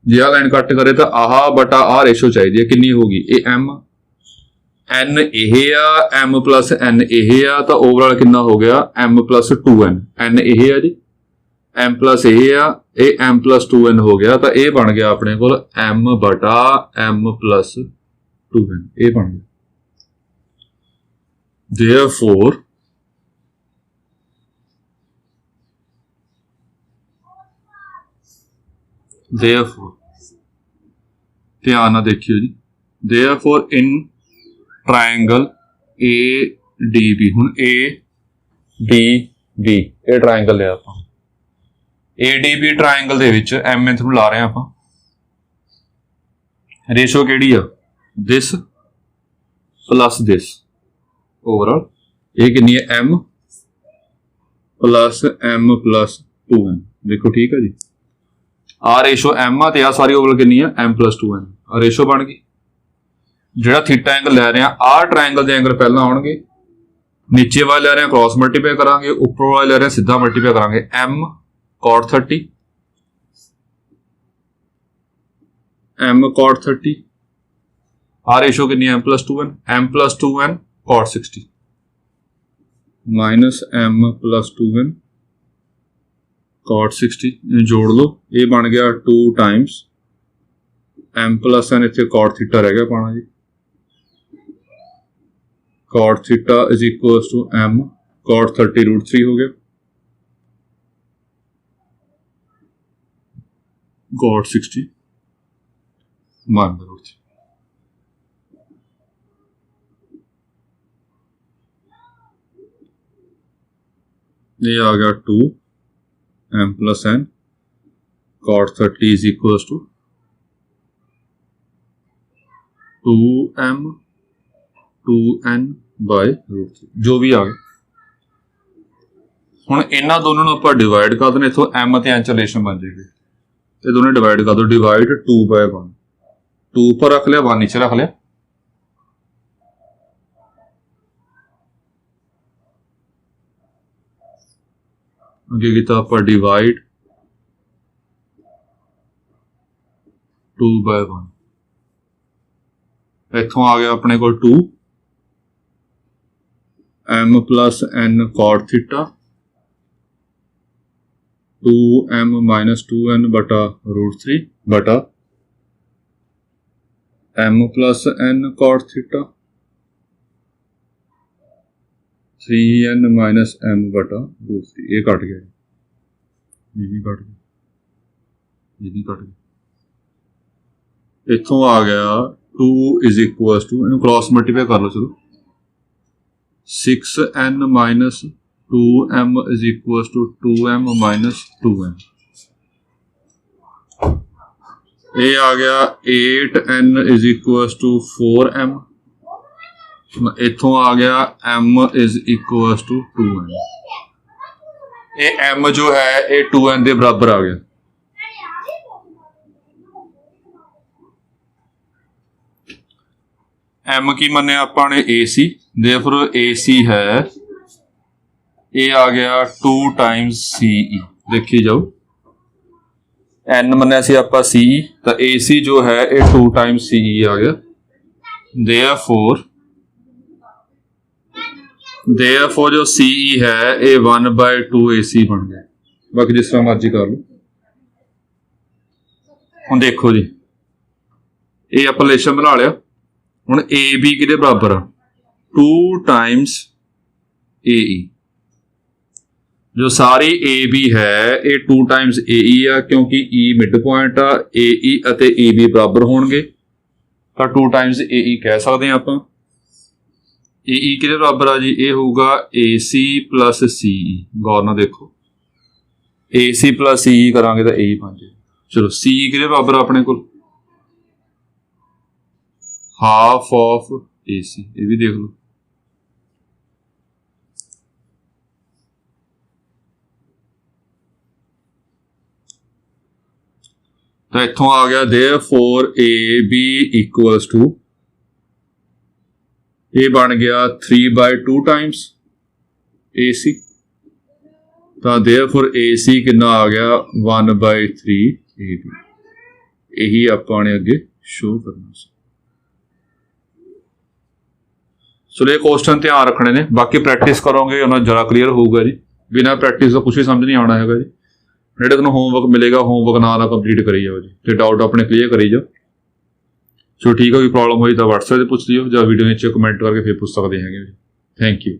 जे आ लाइन कट करे तो आह बटा आ रेशो चाहिए, कितनी होगी, ये M n ये आ, m प्लस n ये आ, तो ओवरऑल कितना हो गया m प्लस 2n, n ये आ जी, m प्लस ये आ, ये m प्लस 2n हो गया, तो ये बन गया अपने को m बटा m प्लस 2n, ये बन गया। therefore ध्यान ना देखियो जी, therefore in triangle ADB, हुण ADB ये ट्रायंगल है आप ADB ट्रायंगल दे विच mth नूं ला रहे हैं आप, रेशो किहड़ी आ, दिस प्लस दिस, ओवरऑल ये कितनी है m plus m plus 2n, देखो ठीक है जी, आ रेशो m आ ते आ सारी ओवरऑल कितनी है m प्लस 2n, रेशो बन गई। जिहड़ा थीटा एंगल लै रहे हैं, आ ट्रायंगल दे एंगल पहला आउणगे, नीचे वाले ले रहे हैं क्रॉस मल्टीप्लाई करांगे, ऊपर वाले ले रहे हैं सीधा मल्टीप्लाई करांगे, m cot 30 m cot 30, आ रेशो कितनी है m plus 2n cot 60 minus m plus 2n cot 60, जोड़ लो, ये बन गया 2 टाइम्स m प्लस n, इतने cot थीटा रह गया पाना जी, cot theta is equal to m cot 30 √3 हो गया, cot 60 मान √3, ये आ गया 2 m plus n cot 30 is equal to 2m 2n by √3, जो भी आ गया। हुण इन्हां दोनों नूं आपां डिवाइड कर देना, इथों m ते n च रिलेशन बन जाएगी, ये दोनों डिवाइड कर दो, डिवाइड 2/1, 2 ऊपर रख लिया 1 नीचे रख लिया, अगे किया आप डिवाइड 2/1, इथों आ गया अपने को 2 m plus n cot theta 2m minus 2n बटा √3 बटा m plus n cot theta 3n minus m बटा √3, ये कट गया, ये भी कट गया, ये भी कट गया, इथों आ गया 2 इज इक्वल टू, इन्हें क्रॉस मल्टीप्लाई कर लो, चलो 6n minus 2m is equal to 2m minus 2n, ये आ गया 8n is equal to 4m, इथों आ गया m is equal to 2n, ये m जो है ये 2n के बराबर आ गया। m की मन्ने आपने AC, देयरफॉर AC है, ये आ गया 2 टाइम्स CE, देखी जाओ n मन्ने सी आप CE, तो AC जो है ये 2 टाइम्स CE आ गया, देयरफॉर जो CE है ये 1/2 AC बन गया, बाकी जिस तरह मर्जी कर लो। हुण देखो जी, ये आप रिलेशन बना लिया, हुण AB किहदे बराबर आ 2 टाइम्स AE, जो सारी ए बी है ये 2 टाइम्स ए ई आ क्योंकि ई मिड पॉइंट आ ए ई ਅਤੇ ए बी बराबर होणगे ਤਾਂ 2 टाइम्स ए ई कह सकते हैं ਆਪਾਂ ए ई किहदे बराबर आ जी ये होगा ए सी प्लस सी ई गौर ਨਾਲ देखो ए सी प्लस सी ई करांगे तो ए ई बन जाए चलो सी ई किहदे बराबर अपने को हाफ ऑफ ए सी ये भी देख लो तो इतों आ गया therefore A B equals to ये बन गया 3/2 टाइम्स ए सी तो देयरफॉर ए सी कितना आ गया 1/3 ए बी यही आपने अगे शो करना सी सो ये क्वेश्चन ध्यान रखने ने बाकी प्रैक्टिस करोगे उन्हें जरा क्लीयर होगा जी बिना प्रैक्टिस का कुछ भी समझ नहीं आना है जी ਜਿਹੜੇ ਤੁਹਾਨੂੰ ਹੋਮਵਰਕ ਮਿਲੇਗਾ ਹੋਮਵਰਕ ਨਾਲ ਕੰਪਲੀਟ ਕਰੀ ਜਾਓ ਜੀ ਤੇ ਡਾਊਟ ਆਪਣੇ ਕਲੀਅਰ ਕਰੀ ਜਾਓ ਸੋ ਠੀਕ ਹੈ ਕੋਈ ਪ੍ਰੋਬਲਮ ਹੋਈ ਤਾਂ WhatsApp ਤੇ ਪੁੱਛ ਲਿਓ ਜਾਂ ਵੀਡੀਓ ਵਿੱਚ ਕਮੈਂਟ ਕਰਕੇ ਫਿਰ ਪੁੱਛ ਸਕਦੇ ਹੈਗੇ ਜੀ ਥੈਂਕ ਯੂ